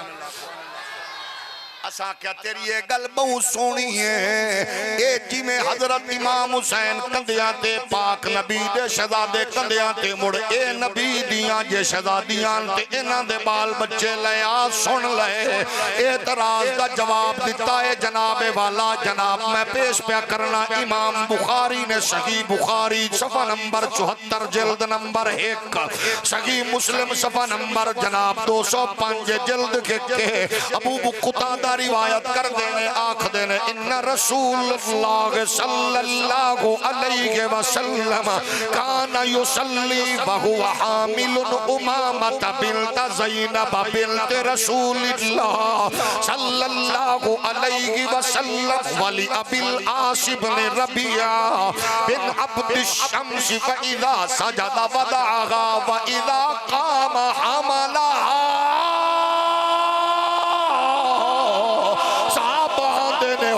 S1: اسا کیا تیری یہ گل بہت سونی ہے اے جی میں حضرت امام حسین کندیاں تے پاک نبی دے شہزادے کندیاں تے مڑ اے نبی دیاں جے شہزادیاں تے انہاں دے بال بچے لے آ سن لے اعتراض دا جواب دیتا ہے جناب والا جناب میں پیش پیا کرنا امام بخاری نے صحیح بخاری صفحہ نمبر 74 جلد نمبر 1 صحیح مسلم صفحہ نمبر جناب 205 جلد کے ابو قتادہ روایت کر دینے آنکھ دینے ان رسول اللہ صلی اللہ علیہ وسلم کان یصلی وہو حامل امامت بنت زینب بنت رسول اللہ صلی اللہ علیہ وسلم ولی ابی العاص بن ربیعہ بن عبد الشمس فاذا سجد وضعها واذا قام حملها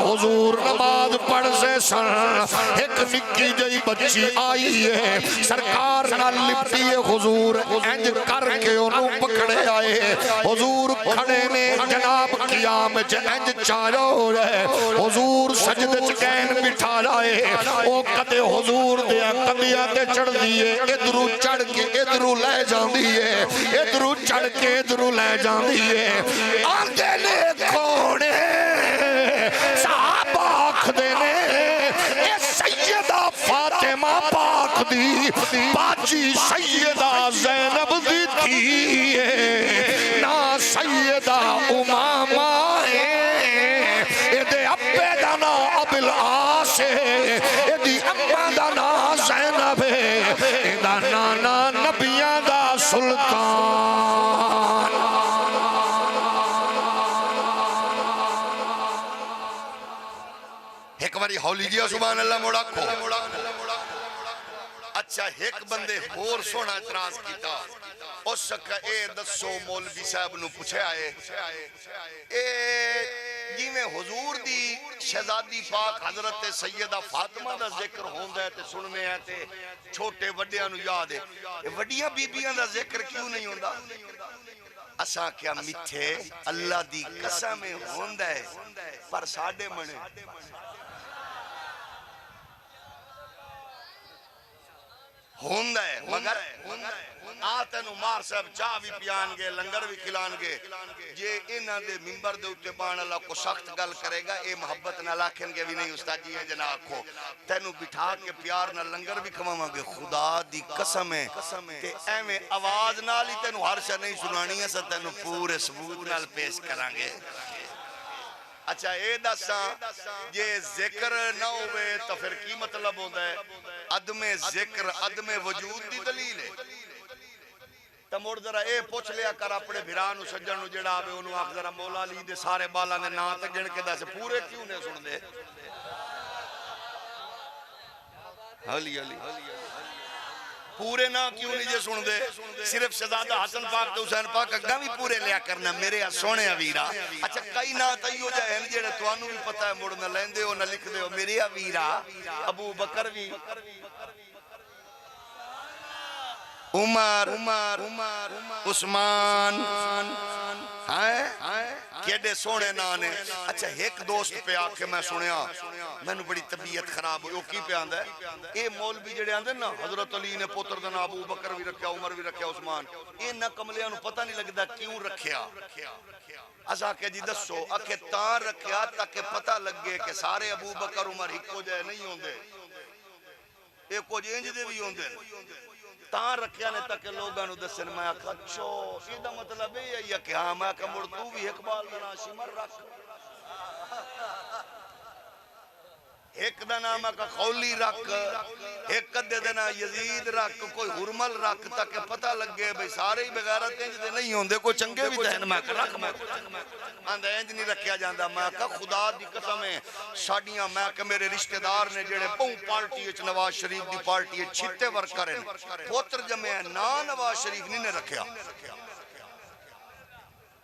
S1: حضور نماز پڑھ سے سن ایک نکی جئی بچی آئی ہے سرکار نہ لپٹی ہے حضور انج کر کے انہوں پکڑے آئے حضور کھڑے نے جناب قیام انج چارو رہے حضور سجد چکین بٹھا لائے او کدے حضور دیا کدیا تے چڑھ دیئے ادھرو چڑھ کے ادھرو لے جان دیئے ادھرو چڑھ کے ادھرو لے جان دیئے آندے لے کوڑے صحابہ آنکھ دینے اے سیدہ فاتح فاطمہ پاک دی باجی سیدہ زینب دی تھی نا سیدہ امامہ ایدے ابے دانا ابل آسے ایدی امہ دانا زینب ایدہ نانا نبیان دا سلطان ایک باری ہولی جی سبحان اللہ موڑا کھو اچھا ایک بندے اور سونا اعتراض کیتا اس سکا اے دسو مولوی صاحب نو پوچھے آئے اے جی میں حضور دی شہزادی پاک حضرت سیدہ فاطمہ دا ذکر ہوندہ ہے تے سننے ہیں تے چھوٹے وڈیاں نو یاد ہے وڈیاں بیبیاں دا ذکر کیوں نہیں ہوندہ اساں کیا میٹھے اللہ دی قسم ہوندہ ہے پر ساڑھے منے ہوندہ ہے مگر آتے نو مار صاحب چاہ بھی پیان گے لنگر بھی کھلان گے جے انہاں دے ممبر دے اتے بان اللہ کو سخت گل کرے گا اے محبت نہ لاکھن گے بھی نہیں استاد جی ہیں جناب کو تینو بٹھا کے پیار نہ لنگر بھی کھماما گے خدا دی قسم ہے تے ایمیں آواز نالی تینو ہر شاہ نہیں سنانی ہے سا تینو پورے ثبوت نال پیش کرانگے اچھا اے دساں یہ ذکر نہ ہوئے تو پھر کی مطلب ہوتا ہے عدم ذکر عدم وجود دی دلیل ہے تمور ذرا اے پوچھ لیا کر اپنے بھرانو سجنو جڑا آبے انہوں آخ ذرا مولا لی دے سارے بالا نے نا تک گن کے دا سے پورے کیوں نے سن دے علی علی پورے نہ کیوں نہیں جے سن دے صرف شہزادہ حسن پاک تو حسین پاک اگا بھی پورے لیا کرنا میرے سونے ویرا اچھا کئی نہ تیو جائے ہیں جیڑے توانو بھی پتہ ہے مڑ نہ لیندے ہو نہ لکھ دے ہو میرے ویرا ابو بکر بھی عمر عثمان کیڑے سونے نانے اچھا ایک دوست پہ آکے میں سنیا میں نے بڑی طبیعت خراب ہوئی وہ کی پہ آندہ ہے اے مولوی جڑے آندے نا حضرت علی نے پوتر دنا ابو بکر بھی رکھیا عمر بھی رکھیا عثمان اے نہ کملیاں نو پتہ نہیں لگتا کیوں رکھیا ازا کے جی دسو اکھے تاں رکھیا تاکہ پتہ لگے کہ سارے ابو بکر عمر ہی کو جائے نہیں ہوندے اے کو جینج دے بھی ہوندے تاں رکھیا نے تاکہ لوگاں نو دسن میں آکھا اچھو یہ دا مطلب ہے یا کہ ہاں میں آکھا مڑ تو بھی اقبال بنا شمر رکھ ایک دا نام آکھا خولی رکھ ایک قدے دینا یزید رکھ کوئی حرمل رکھ تاکہ پتہ لگے بھئی سارے ہی بغیرت انج دے نہیں ہوندے کوئی چنگے بھی دہن میں آکھا رکھ میں آندہ انج نہیں رکھیا جاندہ میں آکھا خدا دی قسم ہے ساڑیاں میں آکھا میرے رشتہ دار نے جڑے پہوں پارٹی اچ نواز شریف دی پارٹی اچ چھتے ور کریں پوتر جمعے ہیں نا نواز شریف نہیں نے رکھیا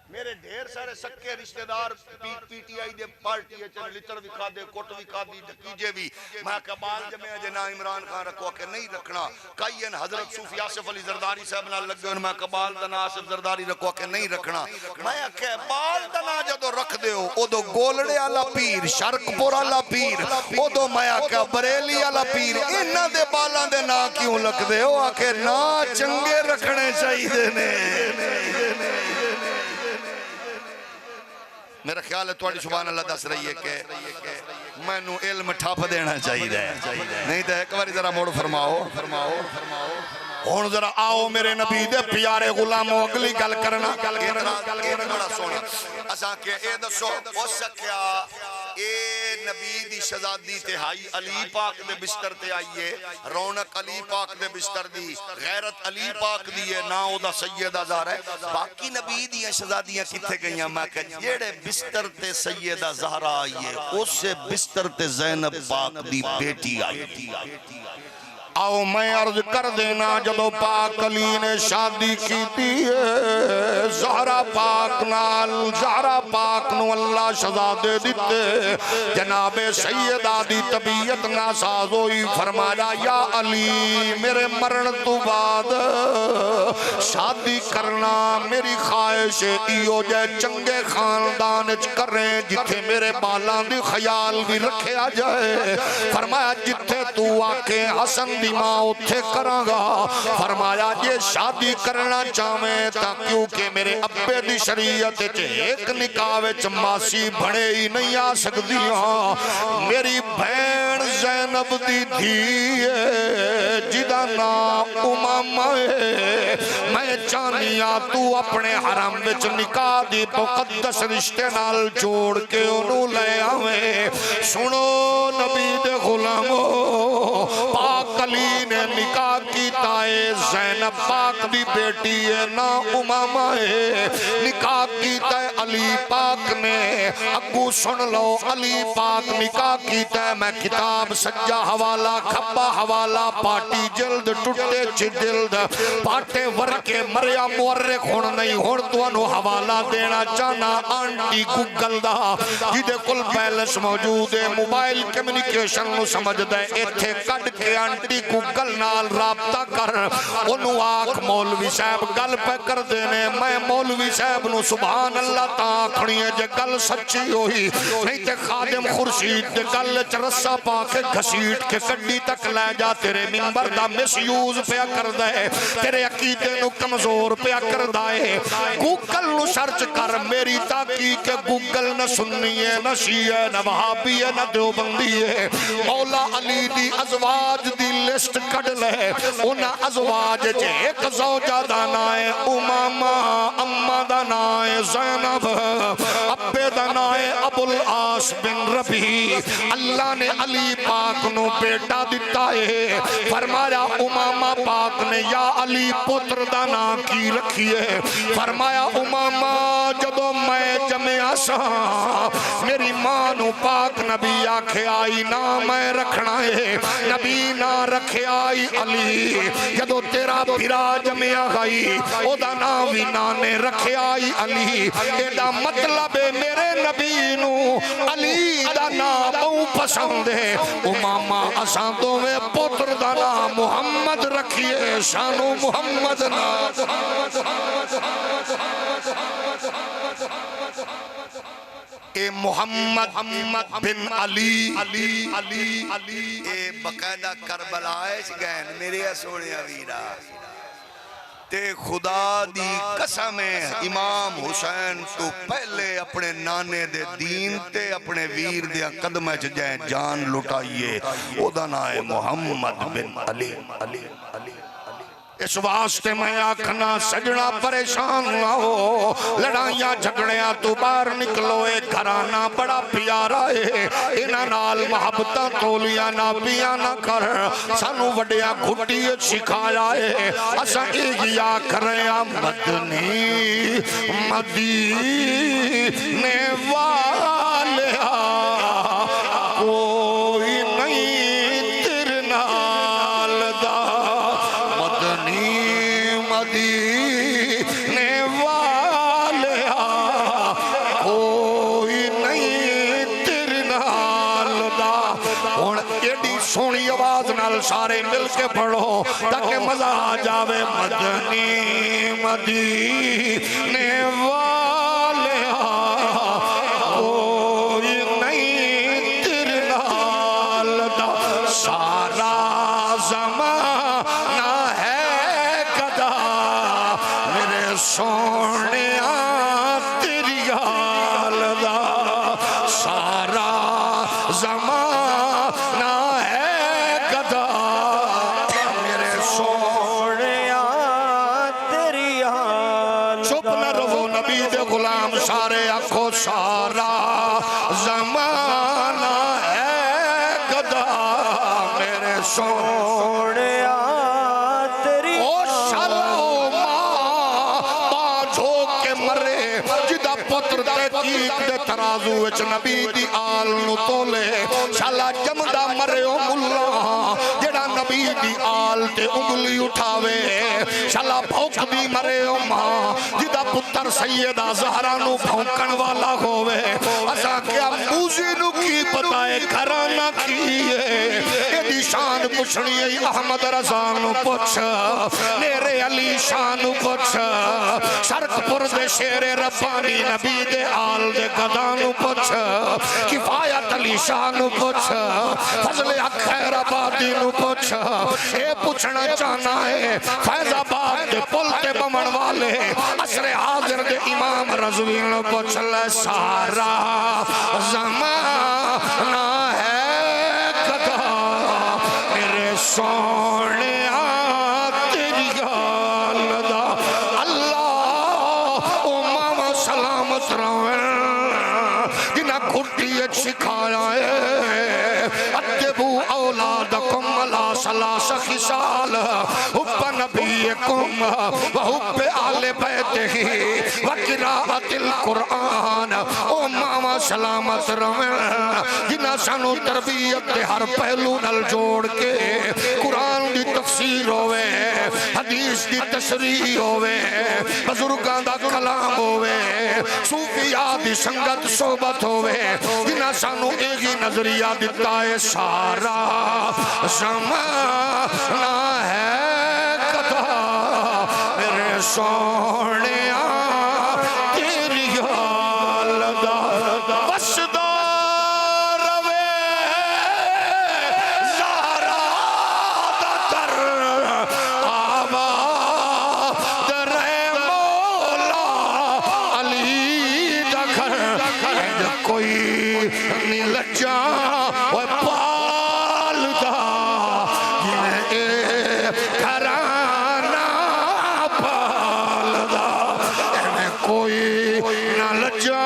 S1: میرے ڈھیر سارے سکے رشتہ دار P T I they party ہے چلے لتر بھی کھا دے کوٹ بھی کھا دی ڈکیجے بھی میں کبال جمعہ جنا عمران خان رکھو کہ نہیں رکھنا کئی ان حضرت صوفی آصف علی زرداری صاحب نہ لگ گئے میں کبال دنا آصف زرداری رکھو کہ نہیں رکھنا میں کہ بال دنا جدو رکھ دے ہو او دو گولڑے آلا پیر شرک پور آلا پیر او دو میں کہ بریلی آلا پیر انہ دے بالاں دے نا کیوں لگ دے ہو کہ نا چنگے رکھنے چاہیے دینے میرا خیال ہے توڑی سبحان اللہ دس رہی ہے کہ میں نو علم ٹھاپ دینا چاہیے نہیں تو ایک باری ذرا موڑ فرماؤ ہون ذرا آؤ میرے نبی دے پیارے غلاموں اگلی گل کرنا بڑا سونا اساں کہ اے دسو ہو سکیا اے نبی دی شہزادی تہائی علی پاک دے بستر تے آئیے رونق علی پاک دے بستر دی غیرت علی پاک دیئے ناؤ دا سیدہ زہرہ ہے باقی نبی دی شہزادیاں کتھے گئیاں میں کہ جیڑے بستر تے سیدہ زہرہ آئیے اس سے بستر تے زینب پاک دی بیٹی آئیے آؤ میں عرض کر دینا جدو پاک علی نے شادی کی تھی زہرہ پاک نال زہرہ پاک نو اللہ شہزادے دیتے جناب سیدہ دی طبیعت ناساز ہوئی فرمایا یا علی میرے مرن تو بعد شادی کرنا میری خواہش ایو جے چنگے خاندان کریں جتھے میرے بالاں دی خیال بھی رکھے آ جائے فرمایا جتھے تو آکے حسن دی ماں اتھے کرا گا فرمایا یہ شادی کرنا چاہمیں تا کیونکہ میرے ابے دی شریعت ایک نکاح وچ ماسی بھڑے ہی نہیں آ سکتی میری بہن زینب دی دھی جدا نام امامہ ہے میں چانیا تو اپنے حرم وچ نکاح دی مقدس رشتے نال جوڑ کے انہوں لے آویں سنو نبی دے غلامو پاک علی نے نکاح کیتا ہے زینب پاک دی بیٹی ہے نا امامہ ہے نکاح کیتا ہے علی پاک نے اگو سن لو علی پاک نکاح کیتا ہے میں کتاب سجا حوالہ کھبا حوالہ پاٹی جلد ٹوٹے چھ جلد پاٹے ورکے مریا مورخ ہون نہیں ہون تو انہوں حوالہ دینا چانا آنٹی گوگل دا جیدے کل بیلنس موجود ہے موبائل کمیونیکیشن نو سمجھ دے ایتھے کڈ کے آنٹی گوگل نال رابطہ کر انہوں آکھ مولوی صاحب گل پہ کر دینے میں مولوی صاحب نو سبحان اللہ تاکھنی ہے جے گل سچی ہوئی نہیں تے خادم خورشید دے گل چرسا پا کے گھسیٹ کے کڈی تک لے جا تیرے منبر دا مس یوز پیا کر دے تیرے عقیدے نو کمزور پیا کر دائے گوگل نو سرچ کر میری تحقیق کہ گوگل نہ سنی ہے نہ شیعہ نہ وہابی ہے نہ دیوبندی ہے مولا علی دی ازواج دی لسٹ کڑ لے انہا ازواج جے ایک زوجہ دانا ہے امامہ امہ دانا ہے زینب ابے دانا ہے ابو العاص بن ربی اللہ نے علی پاک نو بیٹا دیتا ہے فرمایا امامہ پاک نے یا علی پتر دانا کی رکھیے فرمایا امامہ جدو میں جمعہ سا میری ماں نو پاک نبی آکھے آئی نا میں رکھنا ہے نبی نہ رکھے آئی علی جدو تیرا بھرا جمعہ گئی او دا ناوی نانے رکھے آئی علی ایڈا مطلب میرے نبی نو علی دا نام پسند ہے امامہ اساندوں میں پتر دا نام محمد رکھیے شانو محمد نام اے محمد بن علی اے بقیدہ کربلا ایس گئن میرے سونے ویرا تے خدا دی قسم امام حسین تو پہلے اپنے نانے دے دین تے اپنے ویر دیا قدمہ جائیں جان لٹائیے او دا نائے محمد بن علی اس واسطے میں آکھنا سجنا پریشان نہ ہو لڑائیاں جھگڑیاں تو باہر نکلو ایک گھرانا بڑا پیارا ہے انہاں نال محبتاں تولیاں نہ پیاں نہ کر سانو وڈیاں گھٹی سکھایا ہے اساں ایک آکھ رہے ہیں مدنی مدینے والیا کوئی نہیں تیرے نال دا مدینے والیا کوئی نہیں تیرے نال دا ہن ایڈی سونی آواز نال سارے مل کے پڑھو تاکہ مزہ آ جاوے مدنی مدینے والیا کوئی نہیں تیرے نال دا سارا زمانہ ہے گدا میرے سونے تیری گال دا سارا زمانہ ہے گدا میرے سونے تیری گال چپ نہ رہو نبی دے غلام سارے آنکھوں سارا زمانہ ہے گدا میرے سونے تیری او ماں باجھو کے مرے جدہ پتر تحقیق دے ترازو وچ نبی دی آل نو تولے شالا جمدہ مرے او ملا جڑا نبی دی آل تے انگلی اٹھاوے شالا بھوک دی مرے او ماں جدہ پتر سیدہ زہرہ نو بھوکن والا ہوئے اسا کیا موزی نو کی پتائے گھرانا کیے ایدی شان پچھنی ہے احمد رضانو پچھ میرے علی شانو پچھ شرک پر دے شیر ربانی نبی دے آل دے گدانو پچھ کفایت علی شانو پچھ فضل حق خیر آبادی نو پچھ اے پچھنا چاہنا ہے فیض آباد دے پل تے بمن والے عصر حاضر دے امام رضوی نو پچھ لے سارا زمانہ ہے گدا
S2: سونے تیری گال دا اللہ او ماما سلامت رہے جنہ کھٹی سکھایا ہے اتبو اولادکم علی ثلاث خصال حب نبیکم وحب آل بیتہ وقراءت القرآن او ماما سلامت رہے جنہ سانو تربیت دے ہر پہلو نل جوڑ کے قرآن دی تفسیر ہوئے حدیث دی تشریح ہوئے بزرگاں دا کلام ہوئے صوفیاء دی سنگت صحبت ہوئے جنہ سانو ایک ہی نظریہ دیتا ہے سارا زمانہ ہے قطع میرے سونے تیری حال دا بس دار وے زہرا دا در آباد رہے مولا علی دا گھر کوئی نہیں لجا وہ پال دا جنہیں گھرانا پال دا کوئی نہ لجا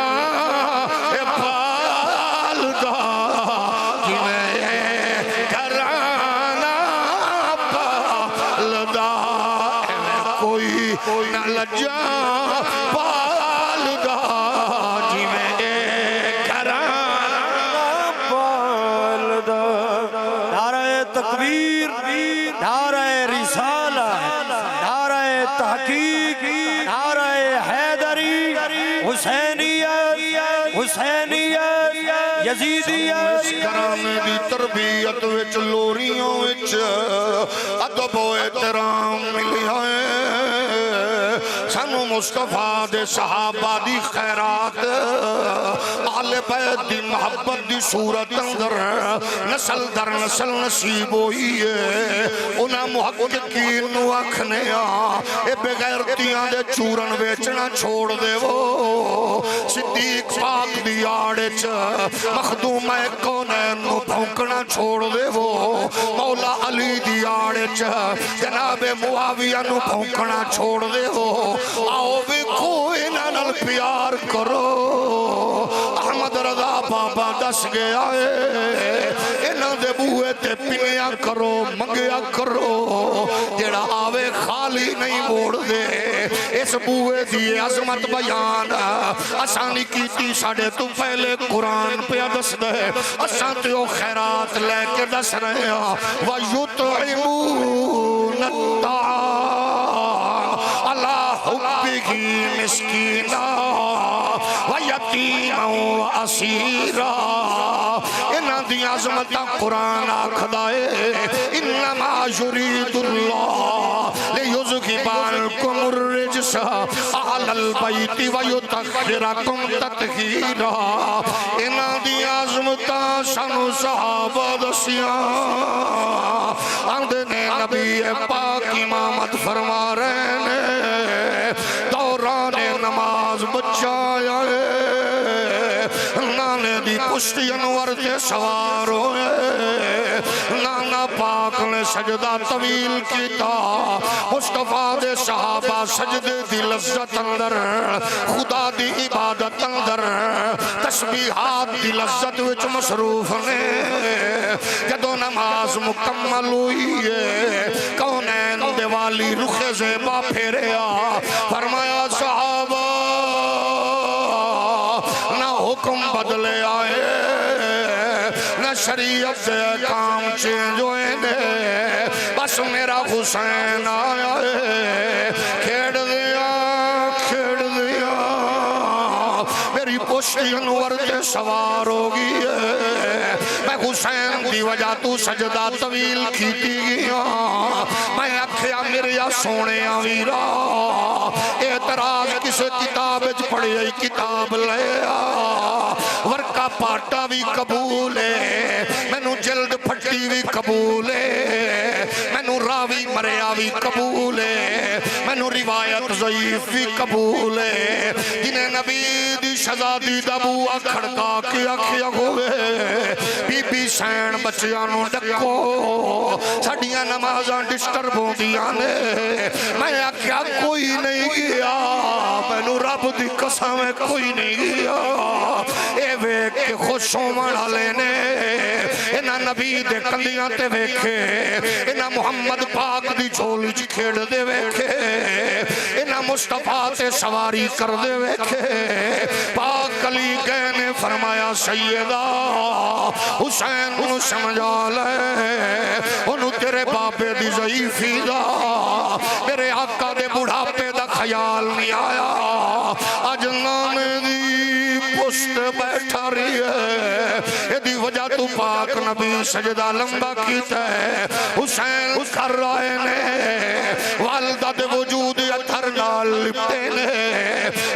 S2: پال دا جنہیں گھرانا پال دا کوئی نہ لجا پال دا
S3: تکبیر نعرہ رسالہ نعرہ تحقیق نعرہ حیدری حسینیت حسینیت یزیدیت
S2: کرانے دی تربیت وچ لوریوں وچ ادب و احترام ملیا ہے سانو مصطفیٰ دے صحابہ دی خیرات آل بیت دی محبت دی صورت اندر نسل در نسل نصیب ہوئی ہے انہاں محققین نو آکھنے اے بغیرتیاں دے چورن بیچنا چھوڑ دے وہ صدیق پاک دی آڑچ مخدوم کونین نو بھونکنا چھوڑ دے وہ مولا علی دی آڑچ جناب معاویہ نو بھونکنا چھوڑ دے وہ آؤ بھی کوئی نال پیار کرو احمد رضا بابا دس گیا ہے انہاں دے بوئے تے پنیا کرو منگیا کرو جڑا آوے خالی نہیں موڑ دے اس بوئے دی عظمت بیان آسانی کیتی ساڑھے تو پہلے قرآن پہ دس دے اساں تیو خیرات لے کے دس رہے ہیں وَيُطْعِمُونَ الطَّعَامَ عَلَىٰ حُبِّهِ مِسْكِينًا وَيَتِيمًا وَأَسِيرًا انہاں دی عظمتاں قرآن آکھدائے انما یرید اللہ لیذہب عنکم الرجس اہل البیت ویطہرکم تطہیرا انہاں دی عظمتاں سانو صحابہ دسیاں آندنے نبی پاک امامت فرما رہے نے دوران نماز بچایا ہے نانے دی پشتی انور تے سوار ہوئے نانا پاک نے سجدہ طویل کیتا مصطفیٰ دے صحابہ سجدے دی لذت اندر خدا دی عبادت اندر تسبیحات دی لذت وچ مصروف نے جدو نماز مکمل ہوئی ہے کونین دے والی رخ زیبا پھیریا فرمایا صحابہ نہ حکم بدلے آئے نہ شریعت دے کام چینج ہوئے دے بس میرا حسین آیا ہے کھیڑ دیا میری پشتی انور تے سوار ہوگی ہے میں حسین دی وجہ تو سجدہ طویل کیتی گیا میں اکھیا میریا سونے آویرا اعتراض کسے کتاب پڑھے کتاب لیا ورکا پاٹا بھی قبول ہے مینو جلد پھٹی بھی قبول ہے مینو راوی مریا بھی قبول ہے مینوں روایت ضعیف بھی قبول ہے جنہیں نبی دی شہزادی دا بوا کھڑکا کے آکھیا ہوئے بی بی سین بچیاں نوں ڈکو ساڈیاں نمازاں ڈسٹرب ہوندیاں نے میں آکھیا کوئی نہیں گیا مینوں رب دی قسم ہے کوئی نہیں گیا اے ویکھ کے خوش ہون والے نے انہاں نبی دے کندیاں تے ویکھے انہاں محمد پاک دی جھولی چ کھیڑ دے ویکھے انہاں مصطفیٰ تے سواری کر دے ویکھے پاک علی گئے نے فرمایا سیدہ حسین نوں سمجھا لے انہوں تیرے باپے دی ضعیفی دا میرے آقا دے بڑھاپے دا خیال نہیں آیا آج نانے دی پشت بیٹھا رہی ہے یہ دی وجہ تو پاک نبی سجدہ لمبا کیتا ہے حسین کر رہے نے والدہ دے وجود اتھر نال لپتے نے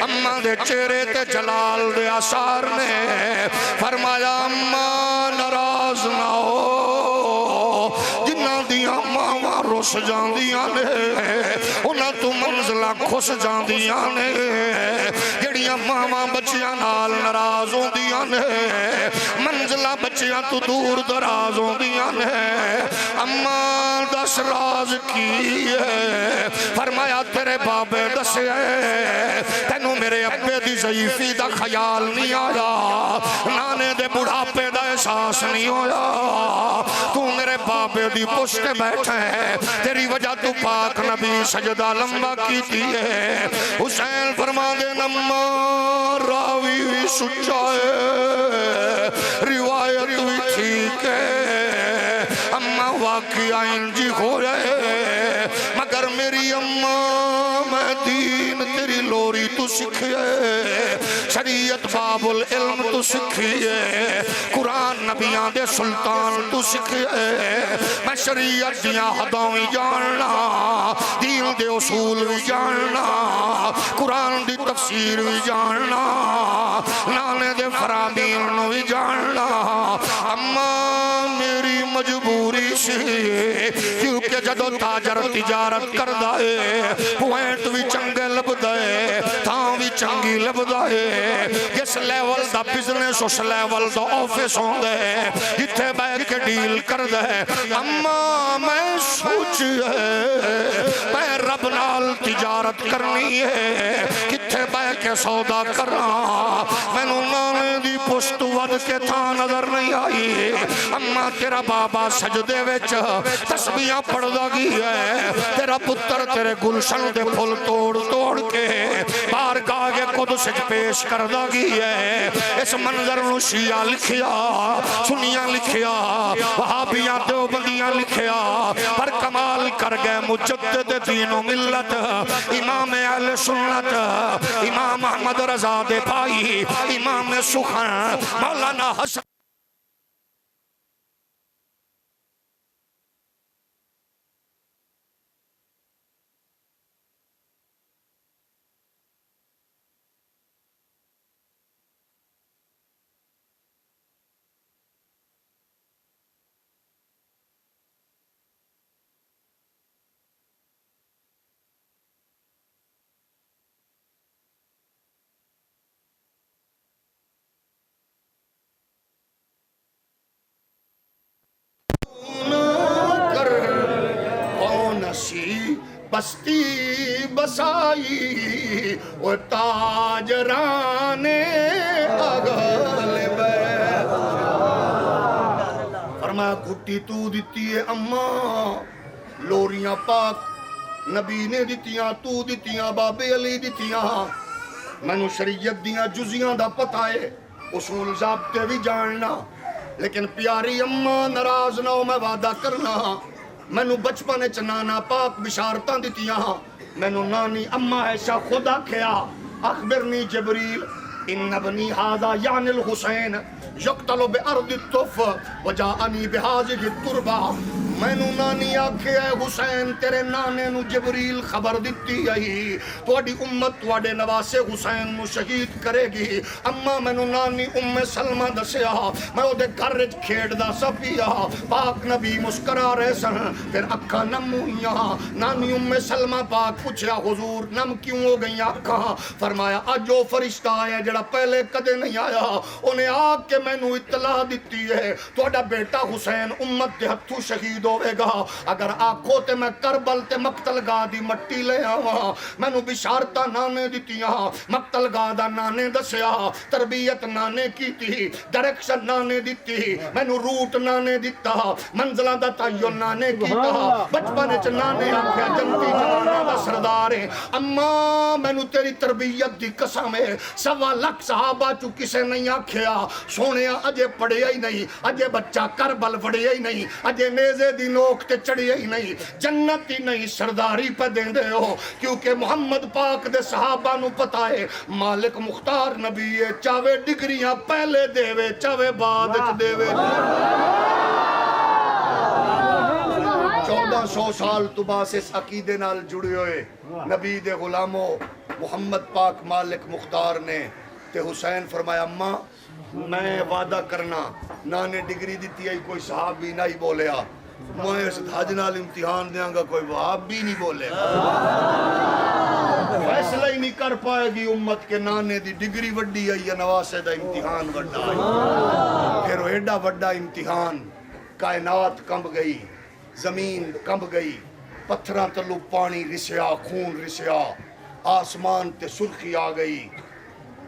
S2: اماں دے چہرے تے جلال دے آثار نے فرمایا اماں ناراض نہ ہو جنہاں دیاں ماواں رس جاندیاں نے انہاں تو منزلہ خوش جاندیاں نے جڑیاں ماواں بچیاں نال ناراض ہوندیاں نے منزلہ بچیاں تو دور دراز ہوندیاں نے اماں دس راز کی ہے فرمایا تیرے بابے دسے تینوں میرے ابے دی ضعیفی دا خیال نہیں آیا نانے دے بڑھاپے دا احساس نہیں ہویا تو میرے بابے دی پشت بیٹھے تیری وجہ تو پاک نبی سجدہ لمبا کیتی ہے حسین فرما دے نمّا راوی بھی سچا ہے روایت بھی ٹھیک ہے اماں واقعہ انجی ہو رہے مگر میری اماں میں دین تیری لوری تو سکھئے شریعت باب العلم تو سکھئے قرآن نبیان دے سلطان تو سکھئے میں شریعت دیاں حدوں بھی جاننا دین دے اصول بھی جاننا قرآن دی تفسیر بھی جاننا نانے دے فرامین بھی جاننا اماں میری مجبوری سی کیونکہ جدو تاجر تجارت کر دائے پوائنٹ بھی چنگے لب دائے تھاں بھی چنگی لب دائے جس لیول دا بزنس اس لیول دا آفیس ہوں دے جتھے بیٹھ کے ڈیل کر دے اماں میں سوچ ہے میں رب نال تجارت کرنی ہے کتھے بیٹھ کے سودا کرنا میں نانے دی پشت ود کے تھا نظر نہیں آئی اماں تیرا بابا سجدے وچ تسبیحاں پڑھدا گئی ہے تیرا پتر تیرے گلشن دے پھل توڑ توڑ کے بارگاہ کے قدس وچ پیش کردا گئی ہے اس منظر نو شیعہ لکھیا سنیاں لکھیا وہابیاں دیوبندیاں لکھیا پر کمال کر گئے مجدد دین و ملت امام اہل سنت امام احمد رضا دے بھائی امام سخن مولانا حسن بستی بسائی وہ تاجران اغلب فرمایا گھٹی تو دیتی ہے اماں لوریاں پاک نبی نے دیتیاں تو دیتیاں بابے علی دیتیاں منو شریعت دیاں جزیاں دا پتہ ہے اصول ضابطے بھی جاننا لیکن پیاری اماں ناراض نہ ہو میں وعدہ کرنا مینو بچپن چ نانا پاک بشارتاں دتیاں مینو نانی اماں ایسا خدا کھیا اخبرنی جبریل ان ابنی ھذا یعنی الحسین یقتل بارض الطف وجاءنی بهذه التربہ مینو نانی آکھے اے حسین تیرے نانے نو جبریل خبر دیتی آئی تواڈی امت تواڈے نواسے حسین نو شہید کرے گی. اما مینو نانی سلمہ دسیا میں او دے گھر وچ کھیڈدا سا پیا پاک نبی مسکرا رہے سن پھر اکھاں نم ہوئیاں. نانی سلمہ پاک پوچھیا حضور نم کیوں ہو گئی اکھاں؟ فرمایا اج او فرشتہ آیا جڑا پہلے کدے نہیں آیا انہیں آ کے مینو اطلاع دیتی ہے تواڈا بیٹا حسین امت دے ہتھوں شہید ہوے گا. اگر آکھو تے میں کربل تے مقتل گاہ دی مٹی لے آواں. مینو بشارتاں نانے دتیاں مقتل گاہ دا نانے دسیا تربیت نانے کیتی ڈائریکشن نانے دتی مینو روٹ نانے دتا منزلاں دا تعین نانے کیتا بچپن وچ نانے آکھیا جنتی جواناں دا سردار ہے. اما مینو تیری تربیت دی قسم ہے 1.25 لاکھ صحابہ چوں کسے نہیں آکھیا سونیا اجے پڑھیا ہی نہیں اجے بچہ کربل وڑیا ہی نہیں اجے نیزے دی نوک تے چڑھیا ہی نہیں جنت ہی نہیں سرداری پہ دیندے ہو کیونکہ محمد پاک دے صحابہ نو پتا ہے مالک مختار نبی ہے چاہے ڈگریاں پہلے دے چاہے بعد دے. 1400 سال تو باس اس عقیدے نال جڑے ہوئے نبی دے غلاموں محمد پاک مالک مختار نے تے حسین فرمایا اماں میں وعدہ کرنا نانے ڈگری دیتی ہے کوئی صحابی نہیں بولیا میں اس حج نال امتحان دیاں گا کوئی وہابی نہیں بولے فیصلہ ہی نہیں کر پائے گی امت کے نانے دی ڈگری وڈی ہے یا نواسے دا امتحان وڈا ہے. پھر ایڈا وڈا امتحان کائنات کمب گئی زمین کمب گئی پتھراں تلو پانی رسیا خون رسیا آسمان تے سرخی آ گئی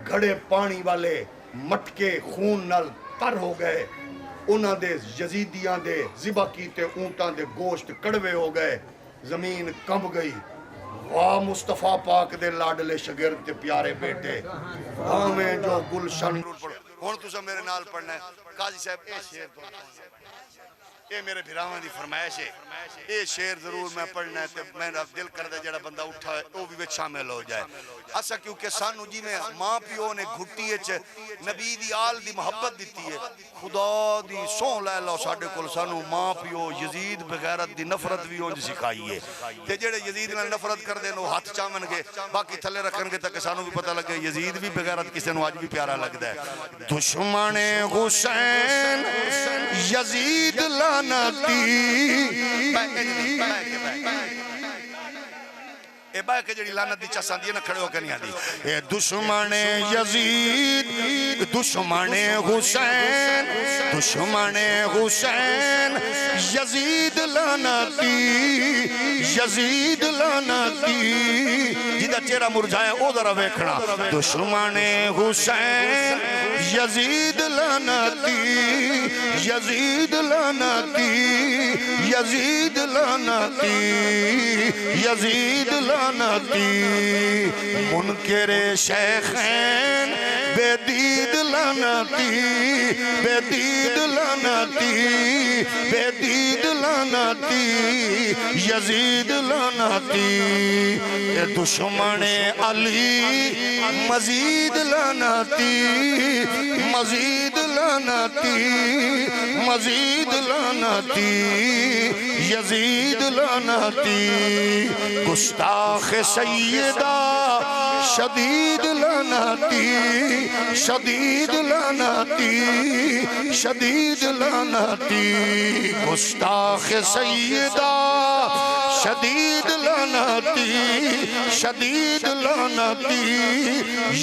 S2: گھڑے پانی والے مٹکے خون نل تر ہو گئے انہاں دے یزیدیاں دے ذبح کیتے اونٹاں دے گوشت کڑوے ہو گئے زمین کمب گئی. واہ مصطفیٰ پاک دے لاڈلے شگرد تے پیارے بیٹے ہمیں جو گلشن ہن تساں میرے نال پڑھنا ہے قاضی صاحب اے شعر تو اے میرے بھراواں دی فرمائش ہے اے شعر ضرور میں پڑھنا ہے تے میرا دل کردا جڑا بندہ اٹھا ہے او بھی وچ شامل ہو جائے. اسا کیونکہ سانو جی میں ماں پیو نے گھٹی وچ نبی دی آل دی محبت دتی ہے خدا دی سو لے لو ساڈے کول سانو ماں پیو یزید بغیرت دی نفرت بھی اونج سکھائی ہے تے جڑے یزید نال نفرت کردے نو ہاتھ چاون گے باقی تھلے رکھن گے تاکہ سانو بھی پتہ لگے یزید بھی بغیرت کسے نو اج بھی پیارا لگدا ہے. دشمن حسین یزید لعنتی اے بھائی کہ جڑی لعنت دی چسان دی نہ کھڑے ہو کے نہیں آندی اے دشمن یزید دشمن حسین دشمن حسین یزید لعنتی یزید لعنتی جدا چہرہ مرجھایا او ذرا ویکھنا دشمن حسین یزید لعنتی یزید لعنتی یزید لعنتی یزید لعنتی منکر شیخین بے دید لعنتی بے دید لعنتی بے دید لعنتی یزید لعنتی اے دشمن علی مزید لعنتی مزید لعنتی مزید لعنتی یزید لعنتی گستاخ سیدہ شدید لعنتی شدید لعنتی شدید لعنتی گستاخ سیدہ شدید لعنتی شدید لعنتی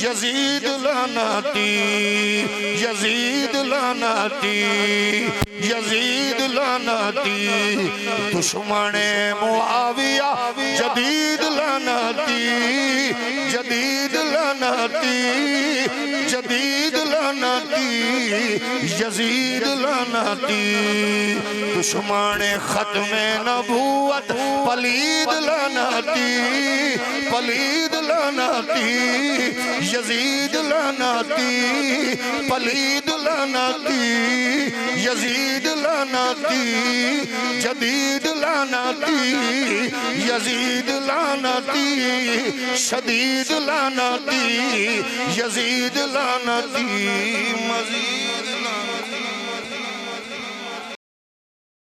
S2: یزید لعنتی یزید لعنتی یزید لعنتی دشمن معاویہ جدید لعنتی جدید لعنتی جدید لعنتی یزید لعنتی دشمن ختم نبوت پلید لعنتی پلید لعنتی یزید لعنتی پلید لعنتی یزید لعنتی جدید لعنتی یزید لعنتی شدید لعنتی یزید لعنتی مزید